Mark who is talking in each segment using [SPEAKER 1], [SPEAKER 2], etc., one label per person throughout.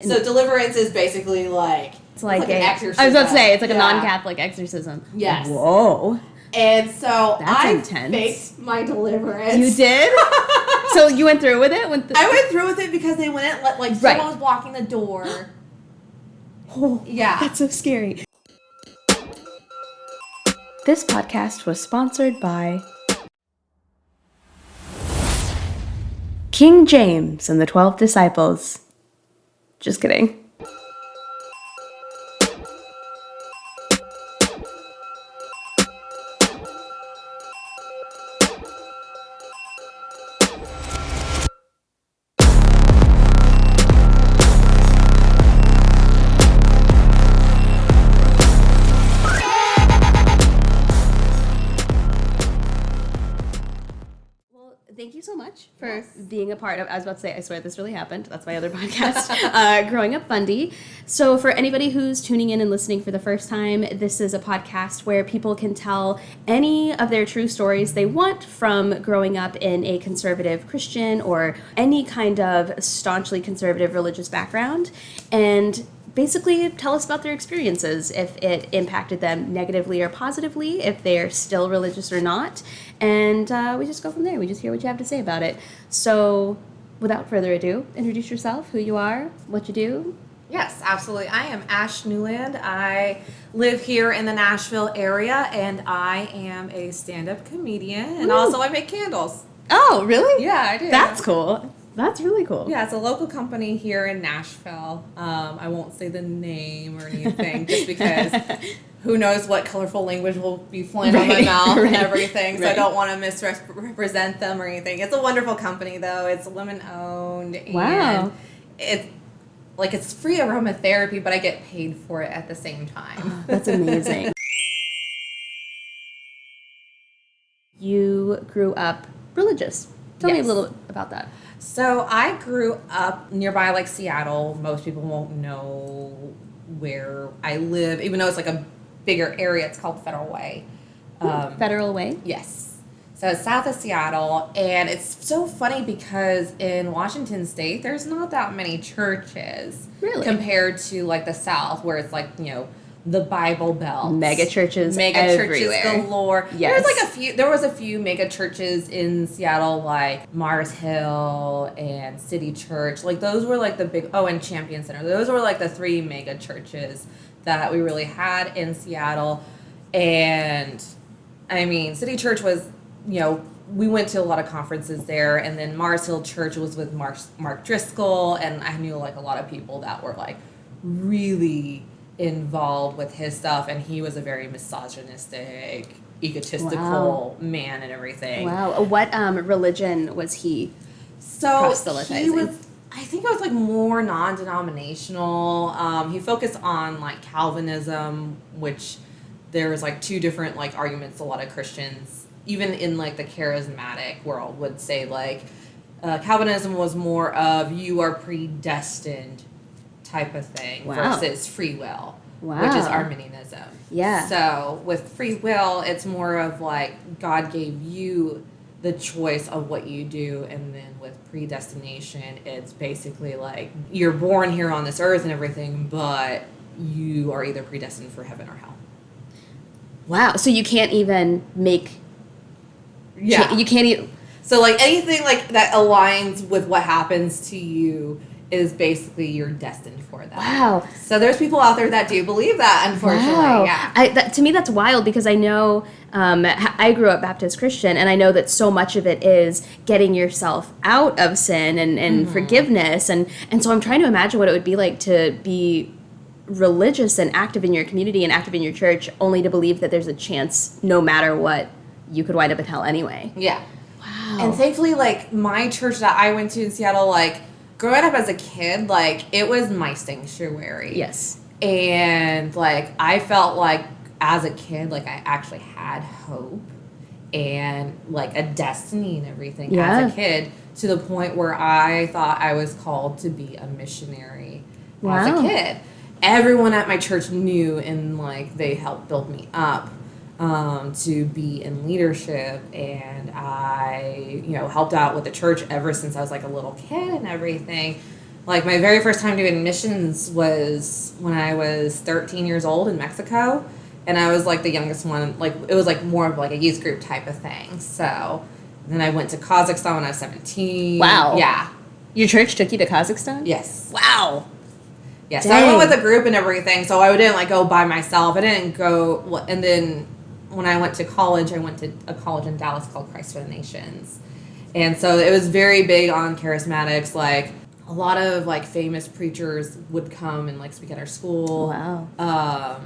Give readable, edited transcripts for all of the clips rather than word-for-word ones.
[SPEAKER 1] So deliverance is basically like...
[SPEAKER 2] It's like
[SPEAKER 1] an exorcism.
[SPEAKER 2] I was about to say, it's like a non-Catholic exorcism.
[SPEAKER 1] Yes.
[SPEAKER 2] Whoa.
[SPEAKER 1] And so
[SPEAKER 2] That's intense.
[SPEAKER 1] Faked my deliverance.
[SPEAKER 2] You did? So you went through with it?
[SPEAKER 1] I went through with it because they wouldn't let, like, someone was blocking the door.
[SPEAKER 2] Oh,
[SPEAKER 1] yeah.
[SPEAKER 2] That's so scary. This podcast was sponsored by King James and the 12 Disciples. Just kidding. Thank you so much for being a part of, I was about to say, I swear this really happened. That's my other podcast, Growing Up Fundie. So for anybody who's tuning in and listening for the first time, this is a podcast where people can tell any of their true stories they want from growing up in a conservative Christian or any kind of staunchly conservative religious background, and basically tell us about their experiences, if it impacted them negatively or positively, if they're still religious or not, and we just go from there. We just hear what you have to say about it. So without further ado, introduce yourself, who you are, what you do.
[SPEAKER 1] Yes, absolutely. I am Ash Newland. I live here in the Nashville area, and I am a stand-up comedian, and also I make candles.
[SPEAKER 2] Oh, really?
[SPEAKER 1] Yeah, I do.
[SPEAKER 2] That's cool. That's really cool.
[SPEAKER 1] Yeah, it's a local company here in Nashville. I won't say the name or anything just because who knows what colorful language will be flying on my mouth and everything, so I don't want to misrepresent them or anything. It's a wonderful company, though. It's women-owned.
[SPEAKER 2] Wow.
[SPEAKER 1] And it's free aromatherapy, but I get paid for it at the same time.
[SPEAKER 2] Oh, that's amazing. You grew up religious. Tell me a little about that.
[SPEAKER 1] So I grew up nearby, like, Seattle. Most people won't know where I live, even though it's like a bigger area. It's called Federal Way.
[SPEAKER 2] Federal Way?
[SPEAKER 1] Yes. So it's south of Seattle, and it's so funny because in Washington State, there's not that many churches.
[SPEAKER 2] Really?
[SPEAKER 1] Compared to, like, the South, where it's like, you know, the Bible Belt.
[SPEAKER 2] Mega churches
[SPEAKER 1] galore.
[SPEAKER 2] Yes.
[SPEAKER 1] There was a few mega churches in Seattle, like Mars Hill and City Church. Like, those were like the big, and Champion Center. Those were like the three mega churches that we really had in Seattle. And I mean, City Church was, you know, we went to a lot of conferences there, and then Mars Hill Church was with Mark Driscoll, and I knew like a lot of people that were like really involved with his stuff, and he was a very misogynistic, egotistical man and everything.
[SPEAKER 2] Wow. What religion was he proselytizing?
[SPEAKER 1] He was, I think it was like more non-denominational. He focused on like Calvinism, which there was like two different like arguments a lot of Christians, even in like the charismatic world, would say like Calvinism was more of you are predestined type of thing versus free will, which is Arminianism.
[SPEAKER 2] Yeah.
[SPEAKER 1] So with free will, it's more of like God gave you the choice of what you do, and then with predestination, it's basically like you're born here on this earth and everything, but you are either predestined for heaven or hell.
[SPEAKER 2] Wow. So you can't even make...
[SPEAKER 1] Yeah.
[SPEAKER 2] You can't even...
[SPEAKER 1] So like anything like that aligns with what happens to you is basically you're destined for that.
[SPEAKER 2] Wow.
[SPEAKER 1] So there's people out there that do believe that, unfortunately.
[SPEAKER 2] Wow.
[SPEAKER 1] Yeah.
[SPEAKER 2] To me, that's wild, because I know I grew up Baptist Christian, and I know that so much of it is getting yourself out of sin and forgiveness. And so I'm trying to imagine what it would be like to be religious and active in your community and active in your church, only to believe that there's a chance, no matter what, you could wind up in hell anyway.
[SPEAKER 1] Yeah.
[SPEAKER 2] Wow.
[SPEAKER 1] And thankfully, like, my church that I went to in Seattle, like, growing up as a kid, like, it was my sanctuary.
[SPEAKER 2] Yes.
[SPEAKER 1] And, like, I felt like as a kid, like, I actually had hope and, like, a destiny and everything as a kid, to the point where I thought I was called to be a missionary as a kid. Everyone at my church knew, and, like, they helped build me up to be in leadership, and I, helped out with the church ever since I was like a little kid and everything. Like, my very first time doing missions was when I was 13 years old in Mexico. And I was, like, the youngest one. Like, it was, like, more of, like, a youth group type of thing. So, then I went to Kazakhstan when I was 17.
[SPEAKER 2] Wow.
[SPEAKER 1] Yeah.
[SPEAKER 2] Your church took you to Kazakhstan?
[SPEAKER 1] Yes.
[SPEAKER 2] Wow.
[SPEAKER 1] Yes. Yeah, so I went with a group and everything. So, I didn't, like, go by myself. I didn't go... And then when I went to college, I went to a college in Dallas called Christ for the Nations. And so, it was very big on charismatics, like... A lot of, like, famous preachers would come and, like, speak at our school.
[SPEAKER 2] Wow.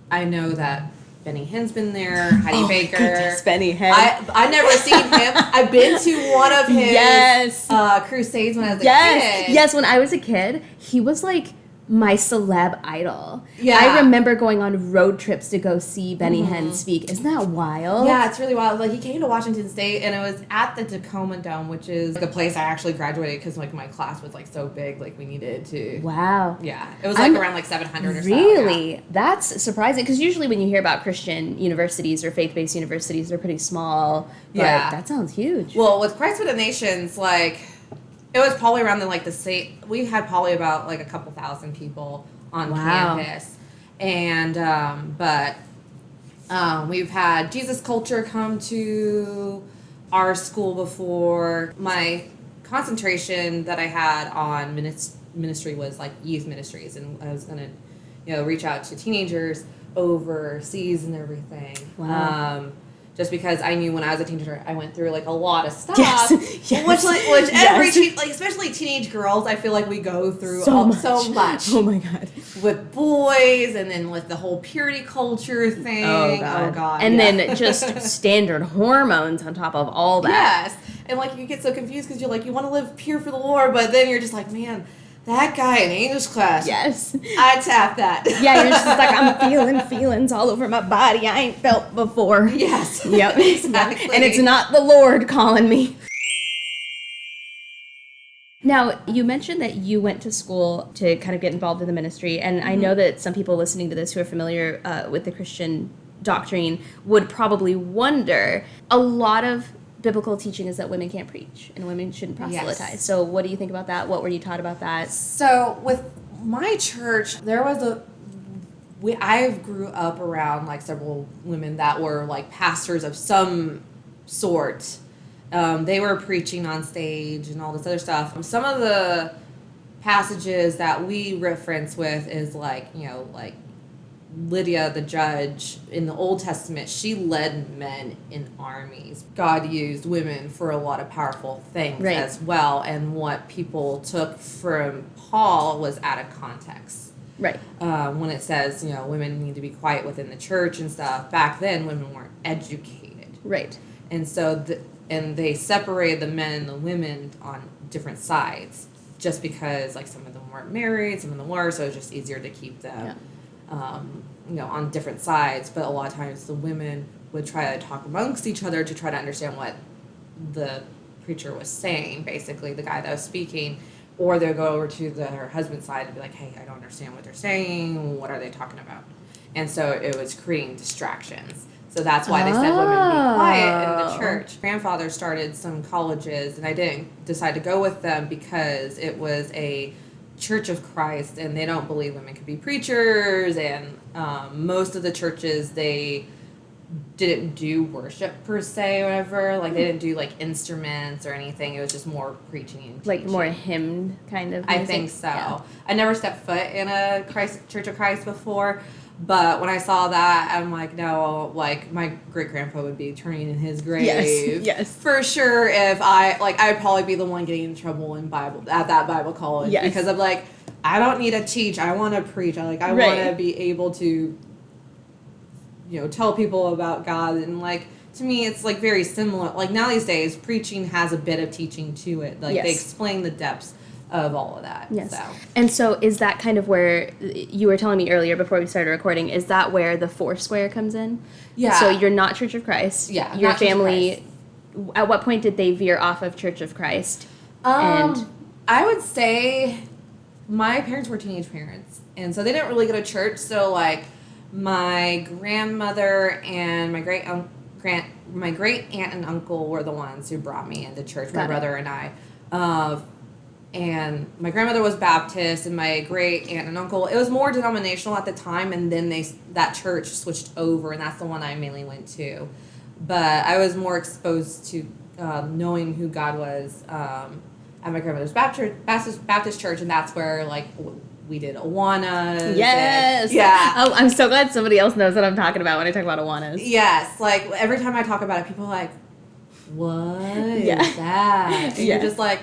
[SPEAKER 1] I know that Benny Hinn's been there, Heidi Baker.
[SPEAKER 2] Goodness, Benny Hinn.
[SPEAKER 1] I never seen him. I've been to one of his crusades when I was a kid.
[SPEAKER 2] Yes, when I was a kid, he was, like, my celeb idol.
[SPEAKER 1] Yeah.
[SPEAKER 2] I remember going on road trips to go see Benny Hinn speak. Isn't that wild?
[SPEAKER 1] Yeah, it's really wild. Like, he came to Washington State, and it was at the Tacoma Dome, which is the place I actually graduated because, like, my class was, like, so big, like, we needed to...
[SPEAKER 2] Wow.
[SPEAKER 1] Yeah. It was, like, around, like, 700 or so.
[SPEAKER 2] Really?
[SPEAKER 1] Yeah.
[SPEAKER 2] That's surprising, because usually when you hear about Christian universities or faith-based universities, they're pretty small. But that sounds huge.
[SPEAKER 1] Well, with Christ for the Nations, like... It was probably around we had probably about, like, a couple thousand people on campus. And, we've had Jesus Culture come to our school before. My concentration that I had on ministry was, like, youth ministries. And I was going to, reach out to teenagers overseas and everything.
[SPEAKER 2] Wow.
[SPEAKER 1] Just because I knew when I was a teenager, I went through, like, a lot of stuff.
[SPEAKER 2] Yes.
[SPEAKER 1] Which every like, especially teenage girls, I feel like we go through so much.
[SPEAKER 2] Oh my God.
[SPEAKER 1] With boys, and then with the whole purity culture thing. Oh God.
[SPEAKER 2] And then just standard hormones on top of all that.
[SPEAKER 1] Yes. And, like, you get so confused because you're like, you want to live pure for the Lord, but then you're just like, man, that guy in English class.
[SPEAKER 2] Yes.
[SPEAKER 1] I tap that.
[SPEAKER 2] Yeah, you're just like, I'm feeling feelings all over my body I ain't felt before.
[SPEAKER 1] Yes.
[SPEAKER 2] Yep.
[SPEAKER 1] Exactly.
[SPEAKER 2] And it's not the Lord calling me. Now, you mentioned that you went to school to kind of get involved in the ministry, and I know that some people listening to this who are familiar with the Christian doctrine would probably wonder, a lot of biblical teaching is that women can't preach and women shouldn't proselytize. Yes. So what do you think about that? What were you taught about that?
[SPEAKER 1] So with my church, there was I grew up around, like, several women that were, like, pastors of some sort. They were preaching on stage and all this other stuff. Some of the passages that we reference with is, like, like Lydia the judge in the Old Testament. She led men in armies. God used women for a lot of powerful things as well, and what people took from Paul was out of context.
[SPEAKER 2] Right.
[SPEAKER 1] When it says, women need to be quiet within the church and stuff, back then women weren't educated.
[SPEAKER 2] Right.
[SPEAKER 1] And so and they separated the men and the women on different sides just because, like, some of them weren't married, some of them were, so it was just easier to keep them on different sides. But a lot of times the women would try to talk amongst each other to try to understand what the preacher was saying, basically, the guy that was speaking, or they'll go over to her husband's side and be like, hey, I don't understand what they're saying, what are they talking about? And so it was creating distractions. So that's why they said women be quiet in the church. Grandfather started some colleges, and I didn't decide to go with them because it was a Church of Christ, and they don't believe women could be preachers, and most of the churches, they didn't do worship per se or whatever. Like, they didn't do, like, instruments or anything. It was just more preaching and teaching.
[SPEAKER 2] Like more hymn kind of music?
[SPEAKER 1] I think so.
[SPEAKER 2] Yeah.
[SPEAKER 1] I never stepped foot in a Church of Christ before, but when I saw that, I'm like, no, like, my great-grandpa would be turning in his grave.
[SPEAKER 2] Yes.
[SPEAKER 1] For sure, if I'd probably be the one getting in trouble at that Bible college.
[SPEAKER 2] Yes.
[SPEAKER 1] Because I'm like, I don't need to teach. I want to preach. I want to be able to, tell people about God. And, like, to me, it's, like, very similar. Like, now these days, preaching has a bit of teaching to it. Like, they explain the depths of all of that.
[SPEAKER 2] Yes.
[SPEAKER 1] So.
[SPEAKER 2] And so is that kind of where, you were telling me earlier before we started recording, is that where the Foursquare comes in? Yeah. So you're not Church of Christ.
[SPEAKER 1] Yeah.
[SPEAKER 2] Your family, at what point did they veer off of Church of Christ? And
[SPEAKER 1] I would say my parents were teenage parents, and so they didn't really go to church. So, like, my grandmother and my great aunt and uncle were the ones who brought me into church. My brother and I. and my grandmother was Baptist, and my great aunt and uncle, it was more denominational at the time, and then that church switched over, and that's the one I mainly went to. But I was more exposed to knowing who God was at my grandmother's Baptist church, and that's where, like, we did Awanas.
[SPEAKER 2] Yes.
[SPEAKER 1] Yeah.
[SPEAKER 2] Oh, I'm so glad somebody else knows what I'm talking about when I talk about Awanas.
[SPEAKER 1] Yes. Like, every time I talk about it, people are like, what is that? And you're just like,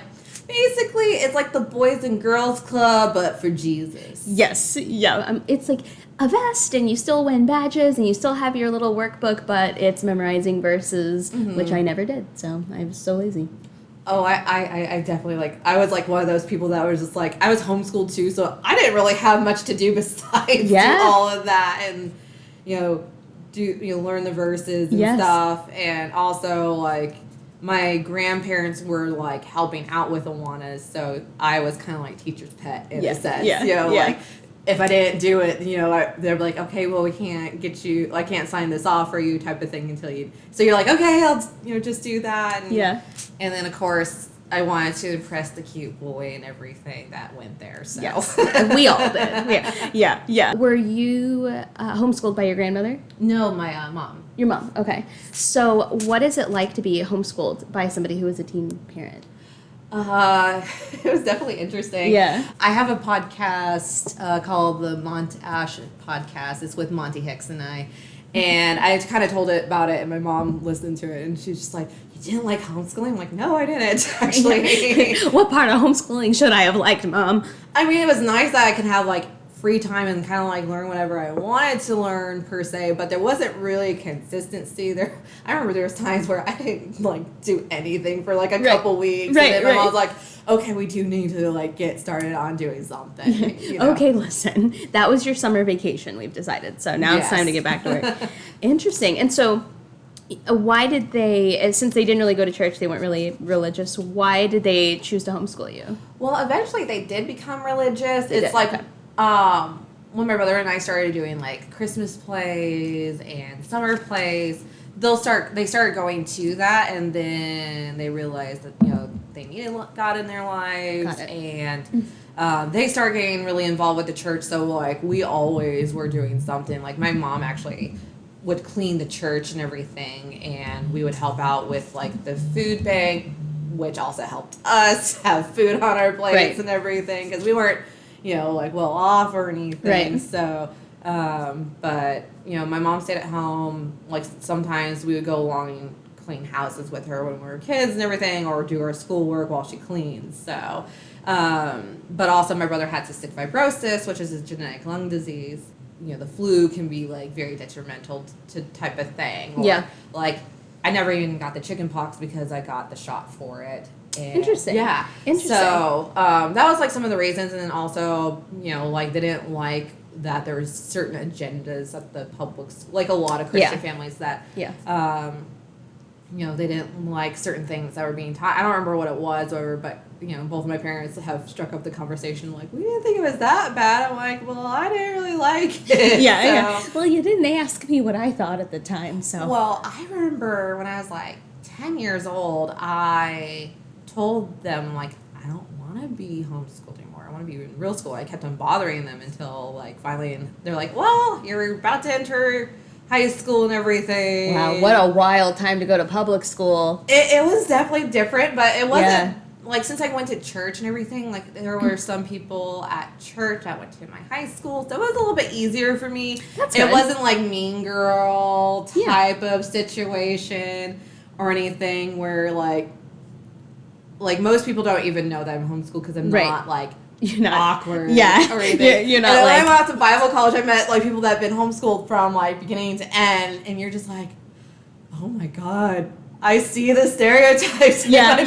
[SPEAKER 1] basically, it's like the Boys and Girls Club, but for Jesus.
[SPEAKER 2] Yes. Yeah. It's like a vest, and you still win badges, and you still have your little workbook, but it's memorizing verses, which I never did, so I was so lazy.
[SPEAKER 1] Oh, I definitely, like, I was, like, one of those people that was just, like, I was homeschooled, too, so I didn't really have much to do besides do all of that and, learn the verses and stuff. And also, like, my grandparents were, like, helping out with Awanas, so I was kind of like teacher's pet in a sense. Like, if I didn't do it, they're like, okay, well, we can't I can't sign this off for you type of thing until you, so you're like, okay, I'll, just do that. And then, of course, I wanted to impress the cute boy and everything that went there, so.
[SPEAKER 2] Yes, we all did. Yeah. Were you homeschooled by your grandmother?
[SPEAKER 1] No, my mom.
[SPEAKER 2] Your mom, okay. So what is it like to be homeschooled by somebody who is a teen parent?
[SPEAKER 1] It was definitely interesting.
[SPEAKER 2] Yeah.
[SPEAKER 1] I have a podcast called the Mont Ash Podcast. It's with Monty Hicks and I. And I kind of told it about it, and my mom listened to it, and she's just like, you didn't like homeschooling? I'm like, no, I didn't, actually.
[SPEAKER 2] What part of homeschooling should I have liked, Mom?
[SPEAKER 1] I mean, it was nice that I could have, like, free time and kind of, like, learn whatever I wanted to learn, per se, but there wasn't really consistency there. I remember there was times where I didn't, like, do anything for, like, a couple weeks. And then my mom was like, okay, we do need to, like, get started on doing something.
[SPEAKER 2] Okay, listen. That was your summer vacation, we've decided. So now it's time to get back to work. Interesting. And so why did they, since they didn't really go to church, they weren't really religious, why did they choose to homeschool you?
[SPEAKER 1] Well, eventually they did become religious. It's like, when my brother and I started doing, like, Christmas plays and summer plays, they started going to that, and then they realized that, they needed God in their lives, and they started getting really involved with the church, so, like, we always were doing something. Like, my mom actually would clean the church and everything, and we would help out with, like, the food bank, which also helped us have food on our plates and everything, because we weren't, like, well off or anything, so, but, my mom stayed at home. Like, sometimes we would go along and clean houses with her when we were kids and everything, or do our schoolwork while she cleans, so, but also my brother had cystic fibrosis, which is a genetic lung disease. The flu can be, like, very detrimental to type of thing. Or, like, I never even got the chicken pox because I got the shot for it. And,
[SPEAKER 2] Interesting.
[SPEAKER 1] Yeah.
[SPEAKER 2] Interesting.
[SPEAKER 1] So, that was, like, some of the reasons. And then also, like, they didn't like that there was certain agendas at the public, like a lot of Christian families that, they didn't like certain things that were being taught. I don't remember what it was, but, both of my parents have struck up the conversation, like, we didn't think it was that bad. I'm like, well, I didn't really like it.
[SPEAKER 2] Well, you didn't ask me what I thought at the time, so.
[SPEAKER 1] Well, I remember when I was, like, 10 years old, I told them, like, I don't want to be homeschooled anymore. I want to be in real school. I kept on bothering them until, like, finally, and they're like, well, you're about to enter high school and everything.
[SPEAKER 2] Wow, what a wild time to go to public school.
[SPEAKER 1] It was definitely different, but it wasn't, like, since I went to church and everything, like, there were some people at church that went to my high school, so it was a little bit easier for me.
[SPEAKER 2] That's good.
[SPEAKER 1] It wasn't, like, mean girl type of situation or anything where, like, most people don't even know that I'm homeschooled because I'm not, like,
[SPEAKER 2] you're not
[SPEAKER 1] awkward or anything.
[SPEAKER 2] You're not,
[SPEAKER 1] and
[SPEAKER 2] like...
[SPEAKER 1] when I went out to Bible college, I met, like, people that have been homeschooled from, like, beginning to end, and you're just like, oh my God, I see the stereotypes.
[SPEAKER 2] Man,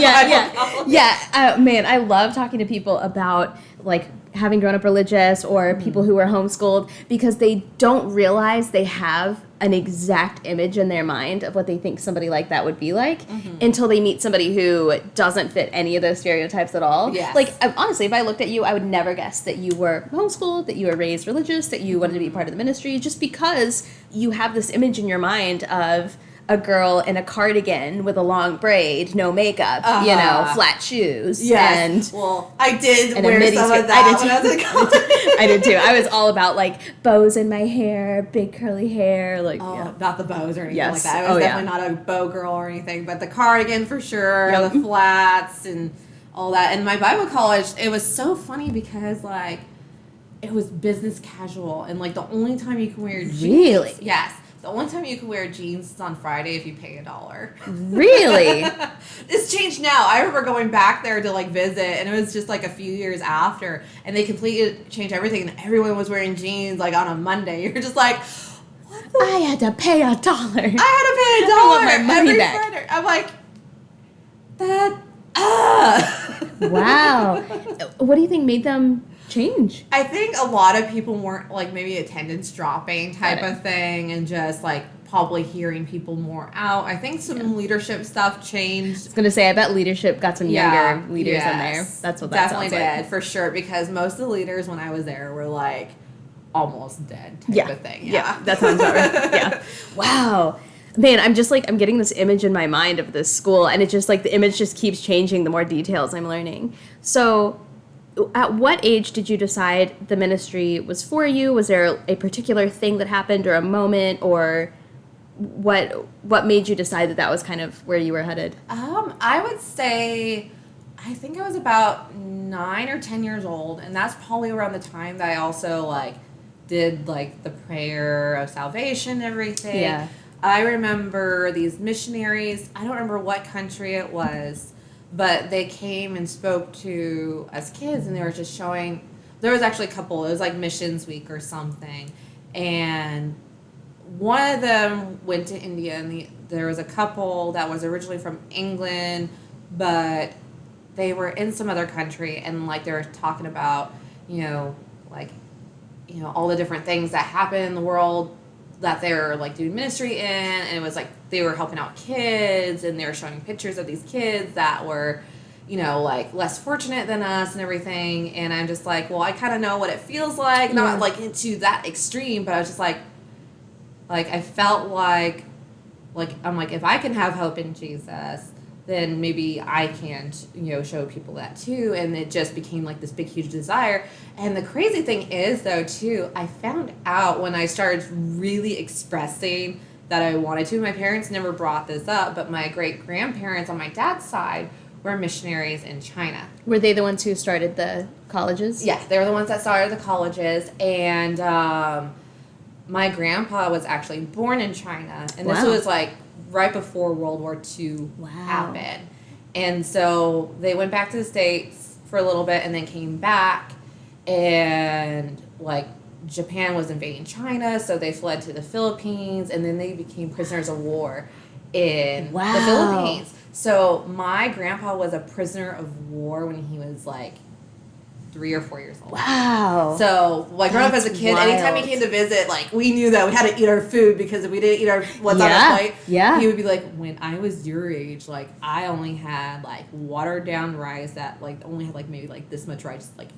[SPEAKER 2] I love talking to people about, like, having grown up religious or people who are homeschooled, because they don't realize they have an exact image in their mind of what they think somebody like that would be like until they meet somebody who doesn't fit any of those stereotypes at all.
[SPEAKER 1] Yes.
[SPEAKER 2] Like, honestly, if I looked at you, I would never guess that you were homeschooled, that you were raised religious, that you wanted to be part of the ministry, just because you have this image in your mind of a girl in a cardigan with a long braid, no makeup, you know, flat shoes.
[SPEAKER 1] Yes.
[SPEAKER 2] And
[SPEAKER 1] well, I did wear some of that when I was in college.
[SPEAKER 2] I did too. I was all about like bows in my hair, big curly hair, like
[SPEAKER 1] not the bows or anything
[SPEAKER 2] yes.
[SPEAKER 1] like that. I was definitely not a bow girl or anything, but the cardigan for sure, the flats and all that. And my Bible college, it was so funny because like it was business casual, and like the only time you can wear jeans.
[SPEAKER 2] Really?
[SPEAKER 1] Yes. The only time you can wear jeans is on Friday if you pay $1.
[SPEAKER 2] Really?
[SPEAKER 1] It's changed now. I remember going back there to like visit, and it was just like a few years after, and they completely changed everything, and everyone was wearing jeans like on a Monday. You're just like, what the?
[SPEAKER 2] I had to pay $1.
[SPEAKER 1] I had to pay $1 I
[SPEAKER 2] want my money
[SPEAKER 1] every
[SPEAKER 2] back.
[SPEAKER 1] Friday. I'm like, that.
[SPEAKER 2] Wow. What do you think made them change?
[SPEAKER 1] I think a lot of people weren't like maybe attendance dropping type of thing, and just like probably hearing people more out. I think some leadership stuff changed.
[SPEAKER 2] I was gonna say, I bet leadership got some younger leaders in there. That's what that
[SPEAKER 1] definitely
[SPEAKER 2] sounds
[SPEAKER 1] did
[SPEAKER 2] like.
[SPEAKER 1] for sure, because most of the leaders when I was there were like almost dead type of thing.
[SPEAKER 2] Yeah, that sounds about right. Yeah. Wow. Man, I'm just like, I'm getting this image in my mind of this school, and it just like the image just keeps changing the more details I'm learning. So at what age did you decide the ministry was for you? Was there a particular thing that happened or a moment, or what made you decide that that was kind of where you were headed?
[SPEAKER 1] I would say I think I was about 9 or 10 years old, and that's probably around the time that I also like did like the prayer of salvation and everything.
[SPEAKER 2] Yeah.
[SPEAKER 1] I remember these missionaries, I don't remember what country it was, but they came and spoke to us kids, and they were just showing, there was actually a couple, it was like Missions Week or something, and one of them went to India, and there was a couple that was originally from England, but they were in some other country, and like they were talking about, all the different things that happen in the world that they were like doing ministry in, and it was like they were helping out kids, and they were showing pictures of these kids that were, like less fortunate than us and everything. And I'm just like, well, I kind of know what it feels like, not like into that extreme, but I was just like I felt like I'm like, if I can have hope in Jesus, then maybe I can, show people that too. And it just became like this big, huge desire. And the crazy thing is, though, too, I found out when I started really expressing that I wanted to. My parents never brought this up, but my great-grandparents on my dad's side were missionaries in China.
[SPEAKER 2] Were they the ones who started the colleges?
[SPEAKER 1] Yes, they were the ones that started the colleges. And my grandpa was actually born in China. And this was like right before World War II happened. And so they went back to the States for a little bit and then came back, and like Japan was invading China, so they fled to the Philippines, and then they became prisoners of war in the Philippines. So my grandpa was a prisoner of war when he was like 3 or 4 years old.
[SPEAKER 2] Wow.
[SPEAKER 1] So, like, growing up as a kid, anytime he came to visit, like, we knew that we had to eat our food, because if we didn't eat what's on our plate, he would be like, when I was your age, like, I only had, like, watered down rice that, like, only had, like, maybe, like, this much rice, like,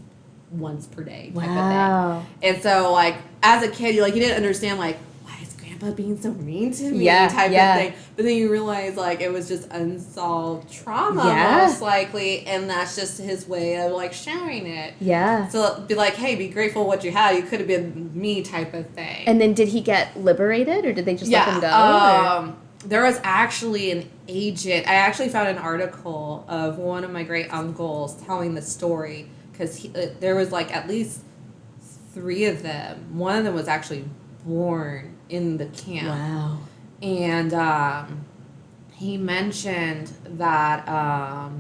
[SPEAKER 1] once per day type of thing. And so, like, as a kid, you didn't understand, like, why is Grandpa being so mean to me type of thing. But then you realize, like, it was just unsolved trauma, most likely, and that's just his way of, like, showing it.
[SPEAKER 2] Yeah.
[SPEAKER 1] So be like, hey, be grateful what you had. You could have been me type of thing.
[SPEAKER 2] And then did he get liberated, or did they just let him go?
[SPEAKER 1] There was actually an agent. I actually found an article of one of my great uncles telling the story, because there was, like, at least 3 of them. One of them was actually born in the camp.
[SPEAKER 2] Wow.
[SPEAKER 1] And he mentioned that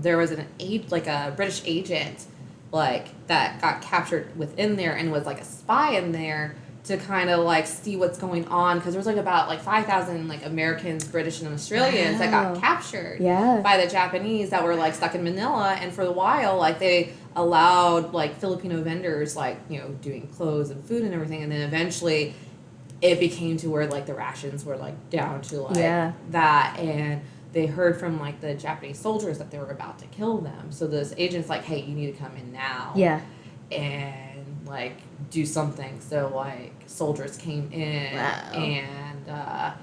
[SPEAKER 1] there was a British agent, like, that got captured within there and was like a spy in there to kind of like see what's going on, because there was like about like 5,000 like Americans, British, and Australians that got captured by the Japanese that were like stuck in Manila. And for a while, like, they allowed like Filipino vendors, like, doing clothes and food and everything, and then eventually it became to where like the rations were like down to like that, and they heard from like the Japanese soldiers that they were about to kill them. So this agent's like, hey, you need to come in now and like do something. So like soldiers came in and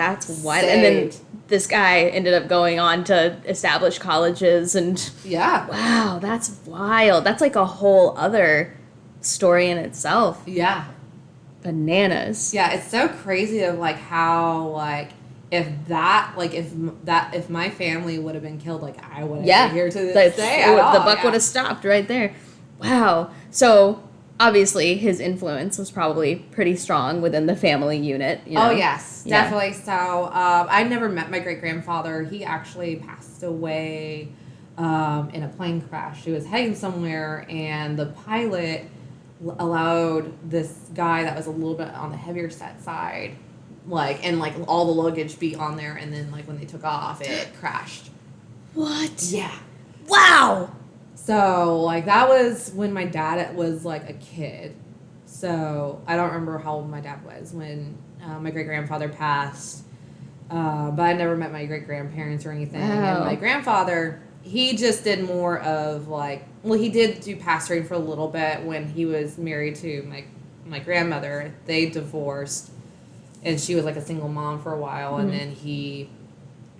[SPEAKER 2] That's wild. And then this guy ended up going on to establish colleges and...
[SPEAKER 1] Yeah.
[SPEAKER 2] Wow, that's wild. That's like a whole other story in itself.
[SPEAKER 1] Yeah.
[SPEAKER 2] Bananas.
[SPEAKER 1] Yeah, it's so crazy of like how like if my family would have been killed, like I wouldn't be here to this day at all.
[SPEAKER 2] The buck would have stopped right there. Wow. So obviously his influence was probably pretty strong within the family unit. You know?
[SPEAKER 1] Oh yes, definitely. So I never met my great-grandfather. He actually passed away in a plane crash. He was heading somewhere, and the pilot allowed this guy that was a little bit on the heavier side, and all the luggage be on there, and then like when they took off, it crashed.
[SPEAKER 2] What?
[SPEAKER 1] Yeah.
[SPEAKER 2] Wow.
[SPEAKER 1] So like that was when my dad was like a kid. So I don't remember how old my dad was when my great-grandfather passed. But I never met my great-grandparents or anything.
[SPEAKER 2] Wow.
[SPEAKER 1] And my grandfather, he just did more of he did do pastoring for a little bit when he was married to my grandmother. They divorced, and she was like a single mom for a while, and then he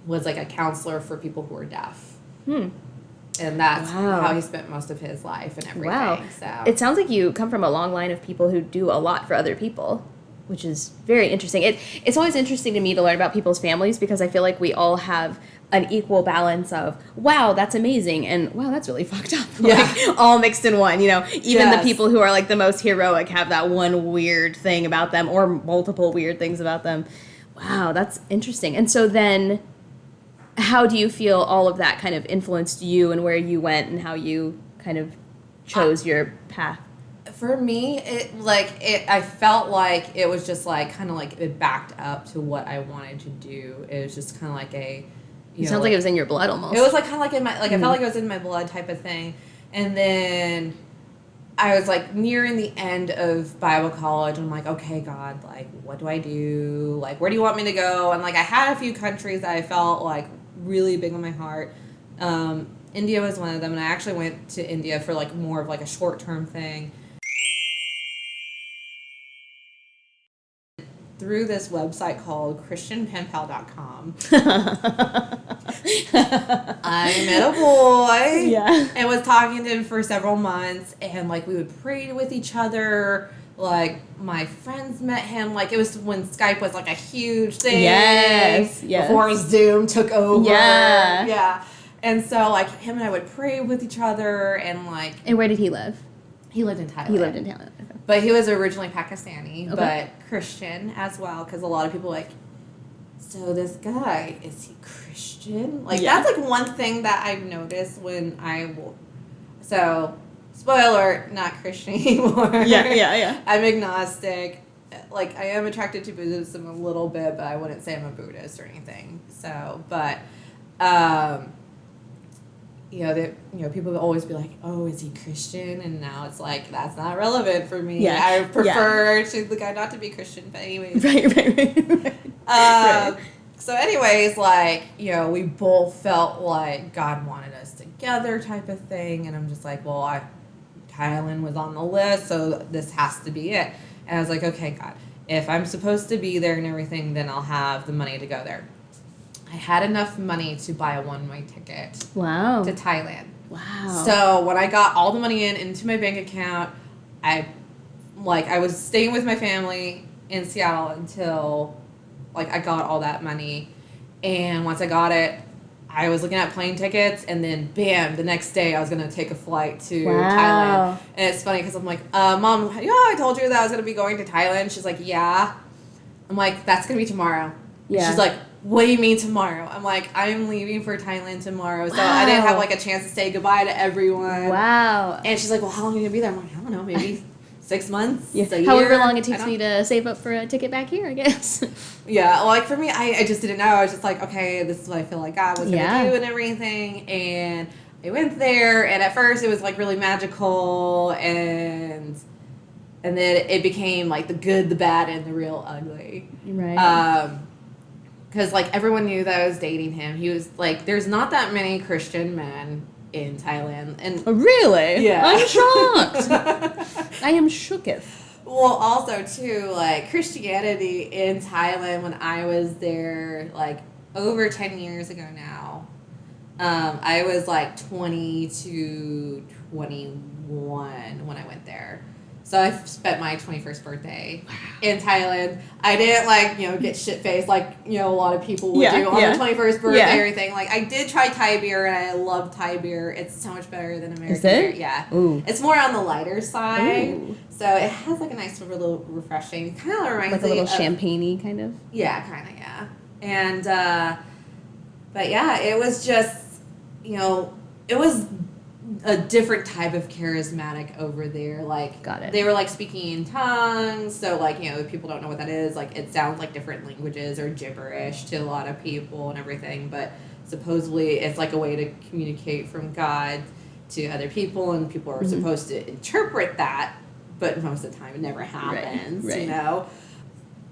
[SPEAKER 1] was like a counselor for people who were deaf. And that's how he spent most of his life and everything.
[SPEAKER 2] Wow.
[SPEAKER 1] So
[SPEAKER 2] it sounds like you come from a long line of people who do a lot for other people, which is very interesting. It's always interesting to me to learn about people's families, because I feel like we all have an equal balance of, wow, that's amazing, and wow, that's really fucked up. Like, all mixed in one, you know. Even the people who are like the most heroic have that one weird thing about them, or multiple weird things about them. Wow, that's interesting. And so then, how do you feel all of that kind of influenced you and where you went and how you kind of chose your path?
[SPEAKER 1] For me, I felt like it was just like kind of like it backed up to what I wanted to do. It was just kind of like
[SPEAKER 2] It sounds like it was in your blood almost.
[SPEAKER 1] It was like kind of like in my I felt like it was in my blood type of thing. And then I was like nearing the end of Bible college. I'm like, okay, God, like what do I do? Like where do you want me to go? And like I had a few countries that I felt like really big on my heart. India was one of them, and I actually went to India for like more of like a short-term thing. Through this website called ChristianPenPal.com. I met a boy and was talking to him for several months, and like we would pray with each other. Like my friends met him. Like it was when Skype was like a huge thing. Yes. Before Zoom took over. Yeah. And so like him and I would pray with each other, and like.
[SPEAKER 2] And where did he live?
[SPEAKER 1] He lived in Thailand.
[SPEAKER 2] Okay.
[SPEAKER 1] But he was originally Pakistani, but Christian as well, because a lot of people like, so this guy, is he Christian? Like, that's like one thing that I've noticed when so, spoiler, not Christian anymore. Yeah. I'm agnostic. Like, I am attracted to Buddhism a little bit, but I wouldn't say I'm a Buddhist or anything. So, but, people would always be like, oh, is he Christian? And now it's like, that's not relevant for me. Yeah. I prefer to the guy not to be Christian, but anyways. Right. So anyways, like, we both felt like God wanted us together type of thing. And I'm just like, well, Thailand was on the list, so this has to be it. And I was like, okay, God, if I'm supposed to be there and everything, then I'll have the money to go there. I had enough money to buy a one-way ticket to Thailand. Wow. So when I got all the money into my bank account, I was staying with my family in Seattle until I got all that money. And once I got it, I was looking at plane tickets, and then bam, the next day I was going to take a flight to Thailand. And it's funny because I'm like, Mom, I told you that I was going to be going to Thailand. She's like, yeah. I'm like, that's going to be tomorrow. Yeah. She's like, what do you mean tomorrow? I'm like, I'm leaving for Thailand tomorrow. So I didn't have a chance to say goodbye to everyone. Wow. And she's like, well, how long are you going to be there? I'm like, I don't know, maybe 6 months, a year.
[SPEAKER 2] However long it takes me to save up for a ticket back here, I guess.
[SPEAKER 1] Yeah, for me, I just didn't know. I was just like, okay, this is what I feel like God was going to do and everything. And I went there, and at first it was really magical, and then it became the good, the bad, and the real ugly. Right. Because, everyone knew that I was dating him. He was, there's not that many Christian men in Thailand. And
[SPEAKER 2] really?
[SPEAKER 1] Yeah.
[SPEAKER 2] I'm shocked. I am shooketh.
[SPEAKER 1] Well, also too, like Christianity in Thailand when I was there, like over 10 years ago now. I was like 20 to 21 when I went there. So I spent my 21st birthday in Thailand. I didn't like, get shit faced like, a lot of people would do on their 21st birthday or anything. Like I did try Thai beer and I love Thai beer. It's so much better than American beer. Yeah.
[SPEAKER 2] Ooh.
[SPEAKER 1] It's more on the lighter side.
[SPEAKER 2] Ooh.
[SPEAKER 1] So it has like a nice little refreshing. Kind of reminds me
[SPEAKER 2] like a little champagne-y kind of.
[SPEAKER 1] Yeah, kind of, yeah. And but yeah, it was just, it was a different type of charismatic over there. Like,
[SPEAKER 2] got it.
[SPEAKER 1] They were like speaking in tongues. So like, if people don't know what that is, like it sounds like different languages or gibberish to a lot of people and everything. But supposedly it's like a way to communicate from God to other people, and people are supposed to interpret that. But most of the time it never happens,
[SPEAKER 2] right.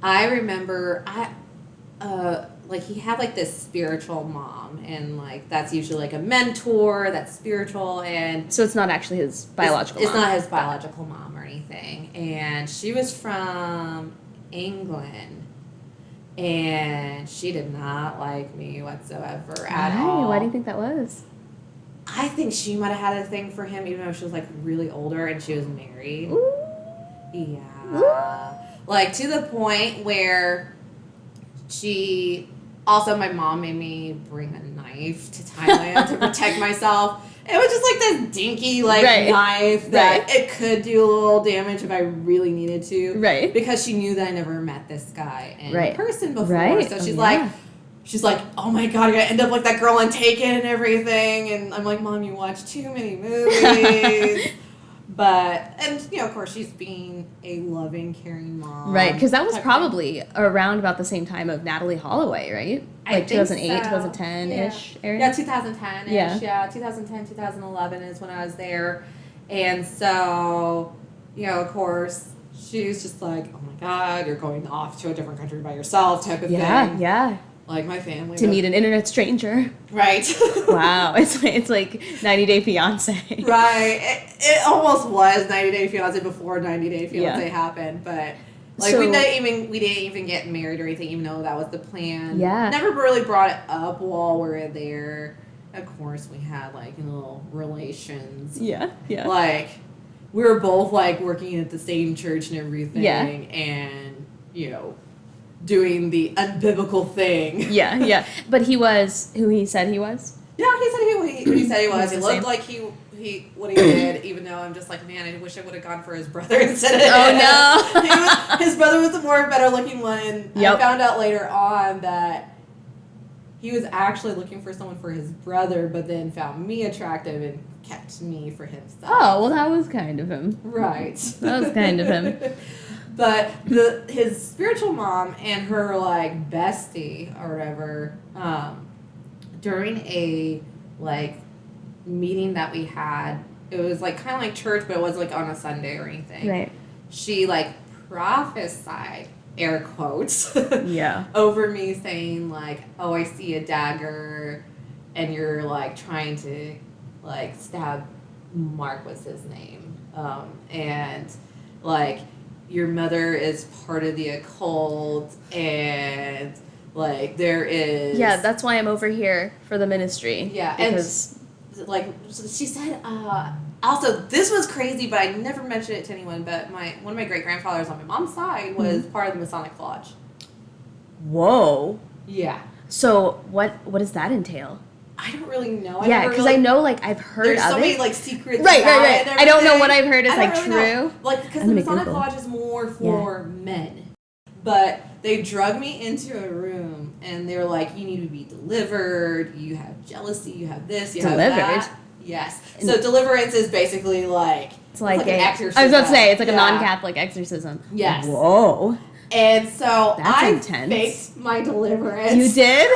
[SPEAKER 1] I remember like he had like this spiritual mom, and like that's usually like a mentor that's spiritual, and
[SPEAKER 2] so it's not actually his biological
[SPEAKER 1] mom. It's not his
[SPEAKER 2] Got
[SPEAKER 1] biological mom or anything. And she was from England, and she did not like me whatsoever at all.
[SPEAKER 2] Why do you think that was?
[SPEAKER 1] I think she might have had a thing for him, even though she was like really older and she was married.
[SPEAKER 2] Ooh.
[SPEAKER 1] Yeah.
[SPEAKER 2] Ooh.
[SPEAKER 1] Like to the point where also my mom made me bring a knife to Thailand to protect myself. It was just like this dinky knife that it could do a little damage if I really needed to.
[SPEAKER 2] Right.
[SPEAKER 1] Because she knew that I never met this guy in person before.
[SPEAKER 2] Right.
[SPEAKER 1] So she's like, oh my God, you're gonna end up like that girl on Taken and everything. And I'm like, Mom, you watch too many movies. And of course, she's being a loving, caring mom.
[SPEAKER 2] Right, because that was probably around about the same time of Natalie Holloway, right? Like 2008, 2010-ish area?
[SPEAKER 1] Yeah, 2010-ish. Yeah, 2010, 2011 is when I was there. And so, of course, she was just like, oh my God, you're going off to a different country by yourself type of thing.
[SPEAKER 2] Yeah.
[SPEAKER 1] Like my family.
[SPEAKER 2] To meet an internet stranger.
[SPEAKER 1] Right.
[SPEAKER 2] Wow. It's like 90 Day Fiancé.
[SPEAKER 1] Right. It almost was 90 Day Fiancé before 90 Day Fiancé happened, but like we didn't even get married or anything, even though that was the plan.
[SPEAKER 2] Yeah.
[SPEAKER 1] Never really brought it up while we were there. Of course, we had like little relations.
[SPEAKER 2] Yeah.
[SPEAKER 1] Like we were both like working at the same church and everything.
[SPEAKER 2] Yeah.
[SPEAKER 1] And doing the unbiblical thing.
[SPEAKER 2] Yeah. But he was who he said he was?
[SPEAKER 1] Yeah, he said he said he was. He looked like he what he did, even though I'm just like, man, I wish I would have gone for his brother instead of
[SPEAKER 2] him.
[SPEAKER 1] His brother was the more better looking one. And I found out later on that he was actually looking for someone for his brother, but then found me attractive and kept me for himself.
[SPEAKER 2] Oh, well, that was kind of him.
[SPEAKER 1] Right.
[SPEAKER 2] That was kind of him.
[SPEAKER 1] But his spiritual mom and her like bestie or whatever, during a like meeting that we had, it was like kind of like church, but it wasn't like on a Sunday or anything.
[SPEAKER 2] Right.
[SPEAKER 1] She like prophesied, air quotes,
[SPEAKER 2] yeah,
[SPEAKER 1] over me, saying like, "Oh, I see a dagger, and you're like trying to like stab Mark," was his name, and like your mother is part of the occult, and like there is
[SPEAKER 2] that's why I'm over here for the ministry.
[SPEAKER 1] Yeah,
[SPEAKER 2] because
[SPEAKER 1] like she said. Also, this was crazy, but I never mentioned it to anyone. But one of my great grandfathers on my mom's side was part of the Masonic Lodge.
[SPEAKER 2] Whoa.
[SPEAKER 1] Yeah.
[SPEAKER 2] So what does that entail?
[SPEAKER 1] I don't really know.
[SPEAKER 2] Because I know, like, I've heard
[SPEAKER 1] there's
[SPEAKER 2] of it.
[SPEAKER 1] so many, like, secrets.
[SPEAKER 2] Right. I don't know what I've heard is, like,
[SPEAKER 1] really
[SPEAKER 2] true.
[SPEAKER 1] Know. Like, because the Masonic Lodge is more for men. But they drug me into a room, and they were like, you need to be delivered, you have jealousy, you have this, you have that. Yes. So deliverance is basically, like... It's like an exorcism.
[SPEAKER 2] I was about to say, it's like a non-Catholic exorcism.
[SPEAKER 1] Yes.
[SPEAKER 2] Whoa.
[SPEAKER 1] And so
[SPEAKER 2] That's intense.
[SPEAKER 1] Faked my deliverance.
[SPEAKER 2] You did?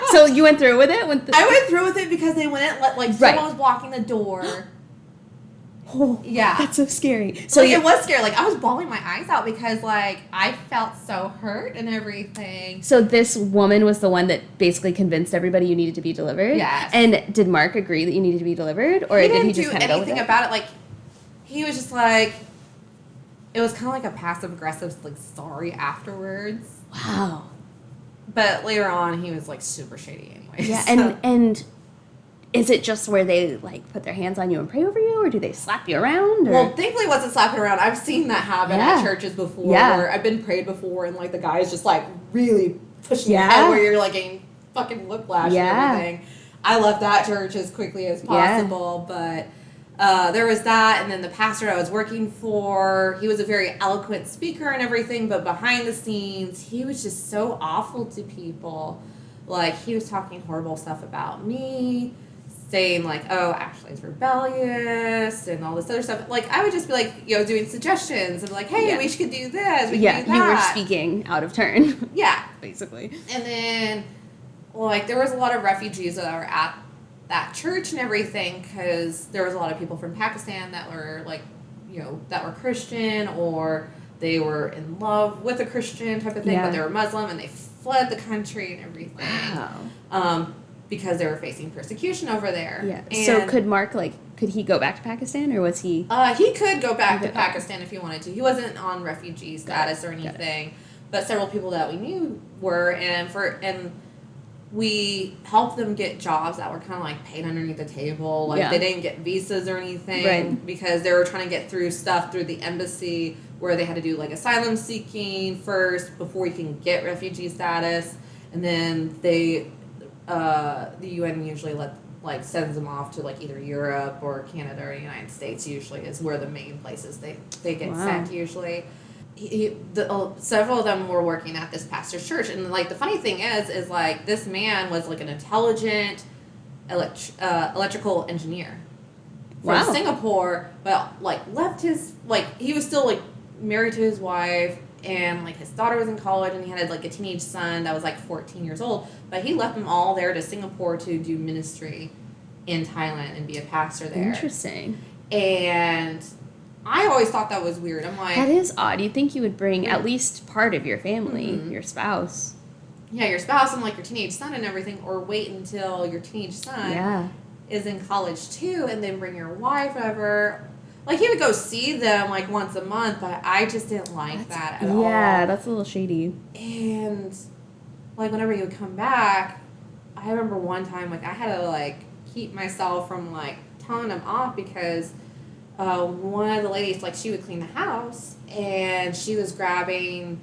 [SPEAKER 2] So you went through with it?
[SPEAKER 1] I went through with it because they wouldn't let, like, someone was blocking the door.
[SPEAKER 2] Oh,
[SPEAKER 1] yeah.
[SPEAKER 2] That's so scary. So
[SPEAKER 1] like, it was scary. Like, I was bawling my eyes out because, like, I felt so hurt and everything.
[SPEAKER 2] So this woman was the one that basically convinced everybody you needed to be delivered?
[SPEAKER 1] Yes.
[SPEAKER 2] And did Mark agree that you needed to be delivered? Or did he just kind of go with it?
[SPEAKER 1] He didn't do anything about it. Like, he was just like, it was kind of like a passive aggressive, like, sorry afterwards.
[SPEAKER 2] Wow.
[SPEAKER 1] But later on, he was, like, super shady anyway.
[SPEAKER 2] Yeah,
[SPEAKER 1] so.
[SPEAKER 2] and is it just where they, like, put their hands on you and pray over you, or do they slap you around? Or?
[SPEAKER 1] Well, thankfully it wasn't slapping around. I've seen that happen at churches before, where I've been prayed before, and, like, the guy's just, like, really pushing your head where you're, like, getting fucking whiplash and everything. I left that church as quickly as possible, but... there was that, and then the pastor I was working for, he was a very eloquent speaker and everything, but behind the scenes, he was just so awful to people. Like, he was talking horrible stuff about me, saying, like, oh, Ashley's rebellious, and all this other stuff. Like, I would just be, like, you know, doing suggestions, and like, hey, we should do this, we can do that.
[SPEAKER 2] You were speaking out of turn.
[SPEAKER 1] Yeah.
[SPEAKER 2] Basically.
[SPEAKER 1] And then, like, there was a lot of refugees that were at that church and everything, because there was a lot of people from Pakistan that were, like, you know, that were Christian, or they were in love with a Christian type of thing, but they were Muslim, and they fled the country and everything.
[SPEAKER 2] Wow.
[SPEAKER 1] Because they were facing persecution over there.
[SPEAKER 2] Yeah.
[SPEAKER 1] And
[SPEAKER 2] so could Mark, like, could he go back to Pakistan, or was he?
[SPEAKER 1] He could go back to Pakistan if he wanted to. He wasn't on refugee status or anything, but several people that we knew were, and we helped them get jobs that were kind of like paid underneath the table. Like, they didn't get visas or anything because they were trying to get through stuff through the embassy, where they had to do, like, asylum seeking first before you can get refugee status. And then the UN usually sends them off to, like, either Europe or Canada or the United States usually is where the main places they get sent usually. Several of them were working at this pastor's church, and, like, the funny thing is like, this man was, like, an intelligent electrical engineer from Singapore, but, like, left his, like, he was still, like, married to his wife, and, like, his daughter was in college, and he had, like, a teenage son that was, like, 14 years old, but he left them all there to Singapore to do ministry in Thailand and be a pastor there.
[SPEAKER 2] Interesting.
[SPEAKER 1] And I always thought that was weird. I'm like...
[SPEAKER 2] That is odd. You'd think you would bring at least part of your family, your spouse.
[SPEAKER 1] Yeah, your spouse and, like, your teenage son and everything, or wait until your teenage son is in college, too, and then bring your wife over. Like, he would go see them, like, once a month, but I just didn't like that at all.
[SPEAKER 2] Yeah, that's a little shady.
[SPEAKER 1] And, like, whenever he would come back, I remember one time, like, I had to, like, keep myself from, like, telling him off because... one of the ladies, like, she would clean the house, and she was grabbing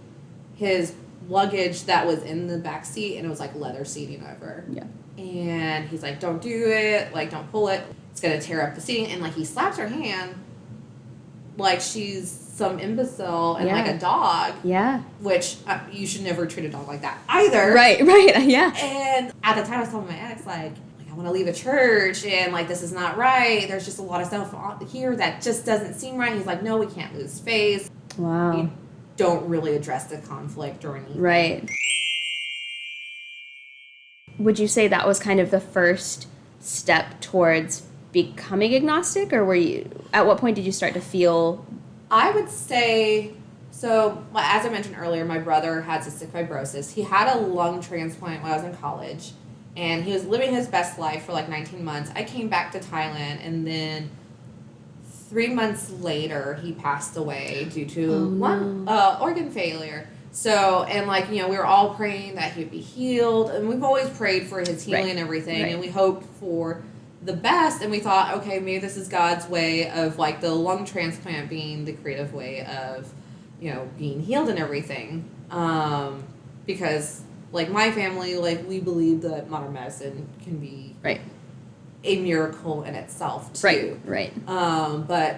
[SPEAKER 1] his luggage that was in the back seat, and it was, like, leather seating over. Yeah. And he's like, don't do it, like, don't pull it, it's gonna tear up the seating, and, like, he slaps her hand like she's some imbecile and, like, a dog. Yeah. Which, you should never treat a dog like that either.
[SPEAKER 2] Right, yeah.
[SPEAKER 1] And at the time I was telling my ex, like, I want to leave a church, and, like, this is not right. There's just a lot of stuff here that just doesn't seem right. He's like, no, we can't lose face. Wow. You don't really address the conflict or anything.
[SPEAKER 2] Right. Would you say that was kind of the first step towards becoming agnostic, or were you, at what point did you start to feel?
[SPEAKER 1] I would say, so, as I mentioned earlier, my brother had cystic fibrosis. He had a lung transplant when I was in college. And he was living his best life for, like, 19 months. I came back to Thailand, and then 3 months later, he passed away due to organ failure. So, and, like, you know, we were all praying that he would be healed. And we've always prayed for his healing and everything. And we hoped for the best. And we thought, okay, maybe this is God's way of, like, the lung transplant being the creative way of, you know, being healed and everything. Because... like, my family, like, we believe that modern medicine can be a miracle in itself, too. Right. But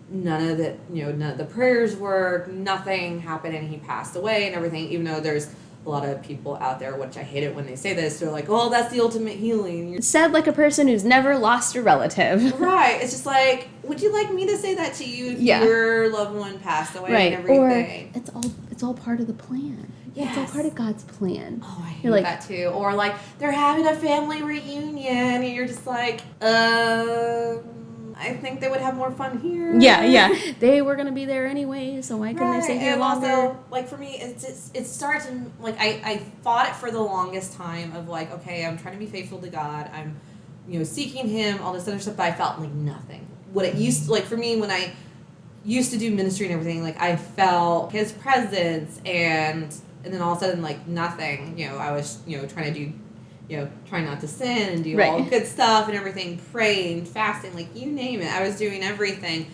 [SPEAKER 1] none of the prayers worked, nothing happened, and he passed away and everything, even though there's a lot of people out there, which I hate it when they say this, they're like, oh, that's the ultimate healing.
[SPEAKER 2] Said like a person who's never lost a relative.
[SPEAKER 1] Right. It's just like, would you like me to say that to you if your loved one passed away and everything?
[SPEAKER 2] Or it's all part of the plan. Yes. It's all part of God's plan.
[SPEAKER 1] Oh, I hate that too. Or, like, they're having a family reunion, and you're just like, I think they would have more fun here.
[SPEAKER 2] Yeah. They were going to be there anyway, so why couldn't they stay here longer?
[SPEAKER 1] Also, like, for me, it starts in, like, I fought it for the longest time of, like, okay, I'm trying to be faithful to God. I'm, you know, seeking Him, all this other stuff, but I felt like nothing. What it used to, like, for me, when I used to do ministry and everything, like, I felt his presence, and then all of a sudden, like, nothing. You know, I was, you know, trying to do, you know, trying not to sin and do all the good stuff and everything, praying, fasting, like, you name it. I was doing everything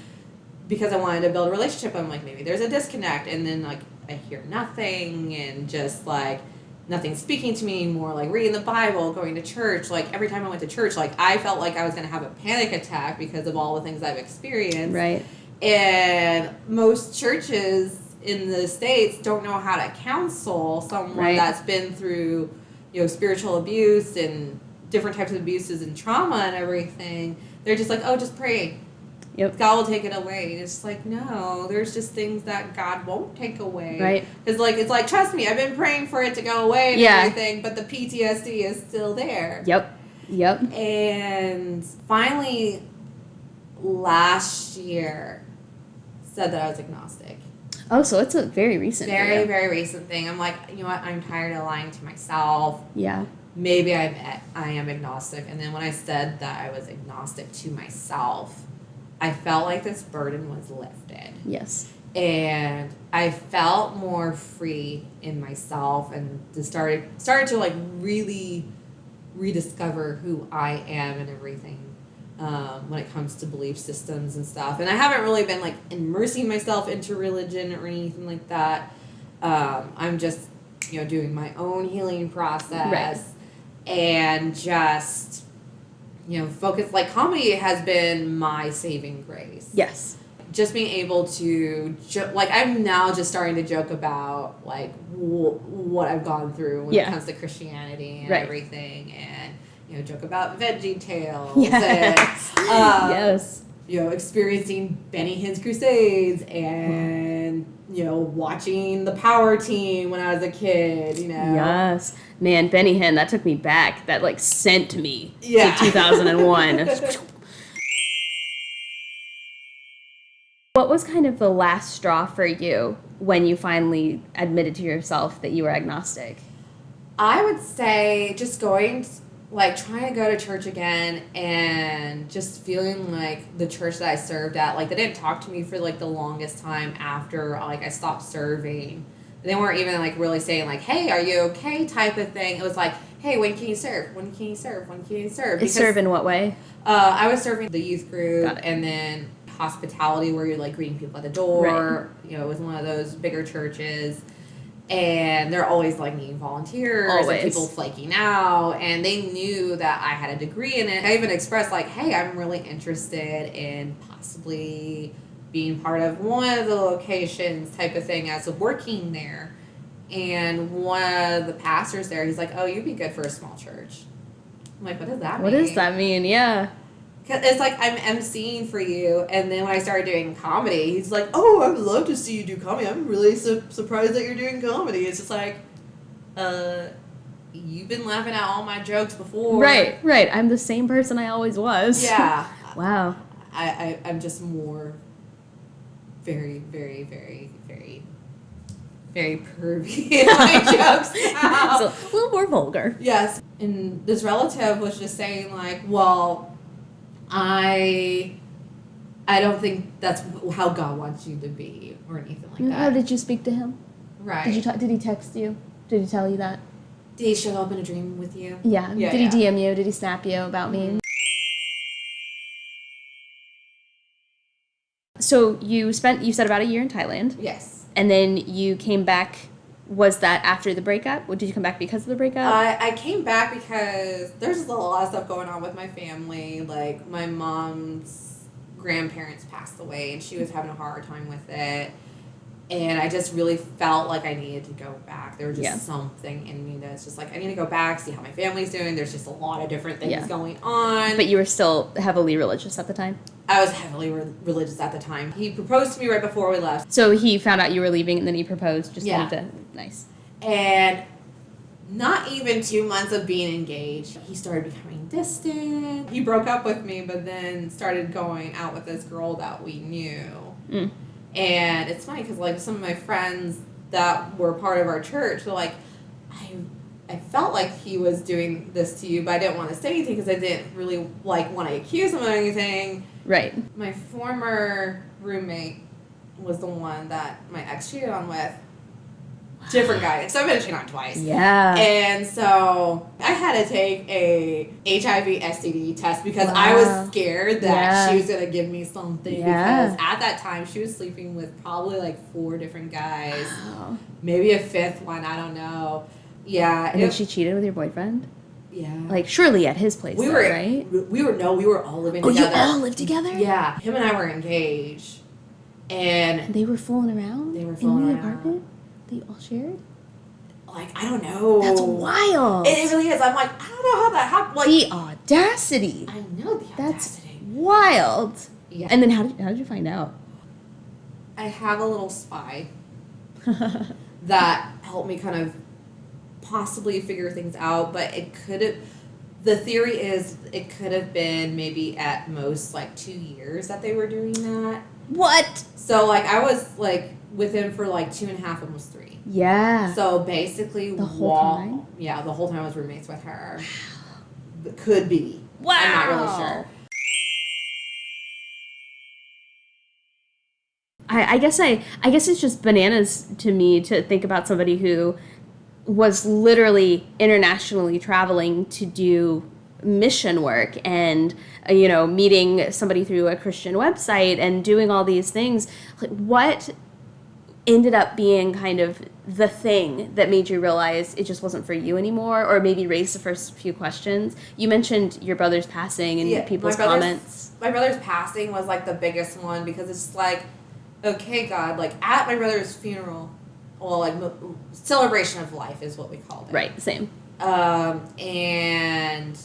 [SPEAKER 1] because I wanted to build a relationship. I'm like, maybe there's a disconnect, and then, like, I hear nothing, and just, like, nothing speaking to me anymore, like, reading the Bible, going to church. Like, every time I went to church, like, I felt like I was going to have a panic attack because of all the things I've experienced.
[SPEAKER 2] Right.
[SPEAKER 1] And most churches in the States don't know how to counsel someone that's been through, you know, spiritual abuse and different types of abuses and trauma and everything. They're just like, oh, just pray.
[SPEAKER 2] Yep.
[SPEAKER 1] God will take it away. And it's like, no, there's just things that God won't take away.
[SPEAKER 2] Right.
[SPEAKER 1] It's like, trust me, I've been praying for it to go away and everything, but the PTSD is still there.
[SPEAKER 2] Yep.
[SPEAKER 1] And finally, last year, said that I was agnostic.
[SPEAKER 2] Oh, so it's a very recent
[SPEAKER 1] Very, very recent thing. I'm like, you know what, I'm tired of lying to myself.
[SPEAKER 2] Yeah.
[SPEAKER 1] Maybe I am agnostic. And then when I said that I was agnostic to myself, I felt like this burden was lifted.
[SPEAKER 2] Yes.
[SPEAKER 1] And I felt more free in myself, and started to, like, really rediscover who I am and everything when it comes to belief systems and stuff. And I haven't really been, like, immersing myself into religion or anything like that. I'm just, you know, doing my own healing process and just, you know, focus. Like, comedy has been my saving grace.
[SPEAKER 2] Yes.
[SPEAKER 1] Just being able to, like, I'm now just starting to joke about, like, what I've gone through when it comes to Christianity and everything, and, you know, joke about Veggie Tales and, you know, experiencing Benny Hinn's crusades and, you know, watching the Power Team when I was a kid, you know.
[SPEAKER 2] Yes. Man, Benny Hinn, that took me back. That, like, sent me to 2001. What was kind of the last straw for you when you finally admitted to yourself that you were agnostic?
[SPEAKER 1] I would say just going, like, trying to go to church again, and just feeling like the church that I served at, like, they didn't talk to me for, like, the longest time after, like, I stopped serving. They weren't even, like, really saying, like, hey, are you okay type of thing. It was like, hey, when can you serve? When can you serve? When can you serve?
[SPEAKER 2] Because, serve in what way?
[SPEAKER 1] I was serving the youth group, and then hospitality, where you're, like, greeting people at the door. You know, it was one of those bigger churches. And they're always, like, needing volunteers and people flaking out. And they knew that I had a degree in it. I even expressed, like, hey, I'm really interested in possibly being part of one of the locations type of thing as of working there. And one of the pastors there, he's like, oh, you'd be good for a small church. I'm like, what does that mean?
[SPEAKER 2] What does that mean? Yeah.
[SPEAKER 1] Cause it's like, I'm emceeing for you, and then when I started doing comedy, he's like, oh, I would love to see you do comedy. I'm really surprised that you're doing comedy. It's just like, you've been laughing at all my jokes before.
[SPEAKER 2] Right. I'm the same person I always was.
[SPEAKER 1] Yeah.
[SPEAKER 2] Wow.
[SPEAKER 1] I'm just more very, very, very, very, very pervy in my jokes now.
[SPEAKER 2] So, a little more vulgar.
[SPEAKER 1] Yes. And this relative was just saying, like, well, I don't think that's how God wants you to be, or anything like that.
[SPEAKER 2] How did you speak to him?
[SPEAKER 1] Right.
[SPEAKER 2] Did he text you? Did he tell you that?
[SPEAKER 1] Did he show up in a dream with you?
[SPEAKER 2] Yeah. Did he DM you? Did he snap you about me? So you said about a year in Thailand.
[SPEAKER 1] Yes.
[SPEAKER 2] And then you came back. Was that after the breakup? Or did you come back because of the breakup?
[SPEAKER 1] I came back because there's just a lot of stuff going on with my family. Like, my mom's grandparents passed away, and she was having a hard time with it. And I just really felt like I needed to go back. There was just something in me that's just like, I need to go back, see how my family's doing. There's just a lot of different things going on.
[SPEAKER 2] But you were still heavily religious at the time?
[SPEAKER 1] I was heavily religious at the time. He proposed to me right before we left.
[SPEAKER 2] So he found out you were leaving, and then he proposed? Nice.
[SPEAKER 1] And not even 2 months of being engaged, he started becoming distant. He broke up with me, but then started going out with this girl that we knew.
[SPEAKER 2] Mm.
[SPEAKER 1] And it's funny because, like, some of my friends that were part of our church were like, I felt like he was doing this to you, but I didn't want to say anything because I didn't really, like, want to accuse him of anything.
[SPEAKER 2] Right.
[SPEAKER 1] My former roommate was the one that my ex cheated on with. Different guy. So I've been cheated on twice.
[SPEAKER 2] Yeah.
[SPEAKER 1] And so I had to take a HIV STD test because I was scared that she was going to give me something because at that time she was sleeping with probably like 4 different guys. Wow. Maybe a 5th one. I don't know. Yeah.
[SPEAKER 2] And then she cheated with your boyfriend?
[SPEAKER 1] Yeah.
[SPEAKER 2] Like, surely at his place, right?
[SPEAKER 1] We were all living together.
[SPEAKER 2] Oh, you all lived together?
[SPEAKER 1] Yeah. Him and I were engaged. And
[SPEAKER 2] they were fooling around?
[SPEAKER 1] They were fooling
[SPEAKER 2] in the
[SPEAKER 1] around.
[SPEAKER 2] Apartment? That you all shared?
[SPEAKER 1] Like, I don't know.
[SPEAKER 2] That's wild.
[SPEAKER 1] It really is. I'm like, I don't know how that happened. Like,
[SPEAKER 2] the audacity.
[SPEAKER 1] I know the audacity.
[SPEAKER 2] That's wild. Yeah. And then how did you find out?
[SPEAKER 1] I have a little spy that helped me kind of possibly figure things out, but the theory is it could have been maybe at most like 2 years that they were doing that.
[SPEAKER 2] What?
[SPEAKER 1] So like I was like with him for like 2.5, almost 3.
[SPEAKER 2] Yeah.
[SPEAKER 1] So basically
[SPEAKER 2] the whole time?
[SPEAKER 1] Yeah, the whole time I was roommates with her. Could be.
[SPEAKER 2] Wow.
[SPEAKER 1] I'm not really sure.
[SPEAKER 2] I guess it's just bananas to me to think about somebody who was literally internationally traveling to do mission work and meeting somebody through a Christian website and doing all these things. Like, what ended up being kind of the thing that made you realize it just wasn't for you anymore, or maybe raised the first few questions? You mentioned your brother's passing and people's comments.
[SPEAKER 1] My brother's passing was like the biggest one because it's like, okay, God, like at my brother's funeral, well, like celebration of life is what we called it.
[SPEAKER 2] Right, same.
[SPEAKER 1] And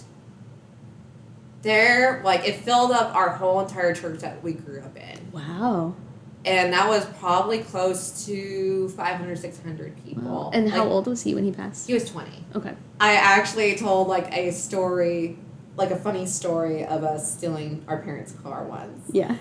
[SPEAKER 1] there, like, it filled up our whole entire church that we grew up in.
[SPEAKER 2] Wow.
[SPEAKER 1] And that was probably close to 500, 600 people.
[SPEAKER 2] Wow. And how old was he when he passed?
[SPEAKER 1] He was 20.
[SPEAKER 2] Okay.
[SPEAKER 1] I actually told, like, a story, like a funny story of us stealing our parents' car once.
[SPEAKER 2] Yeah.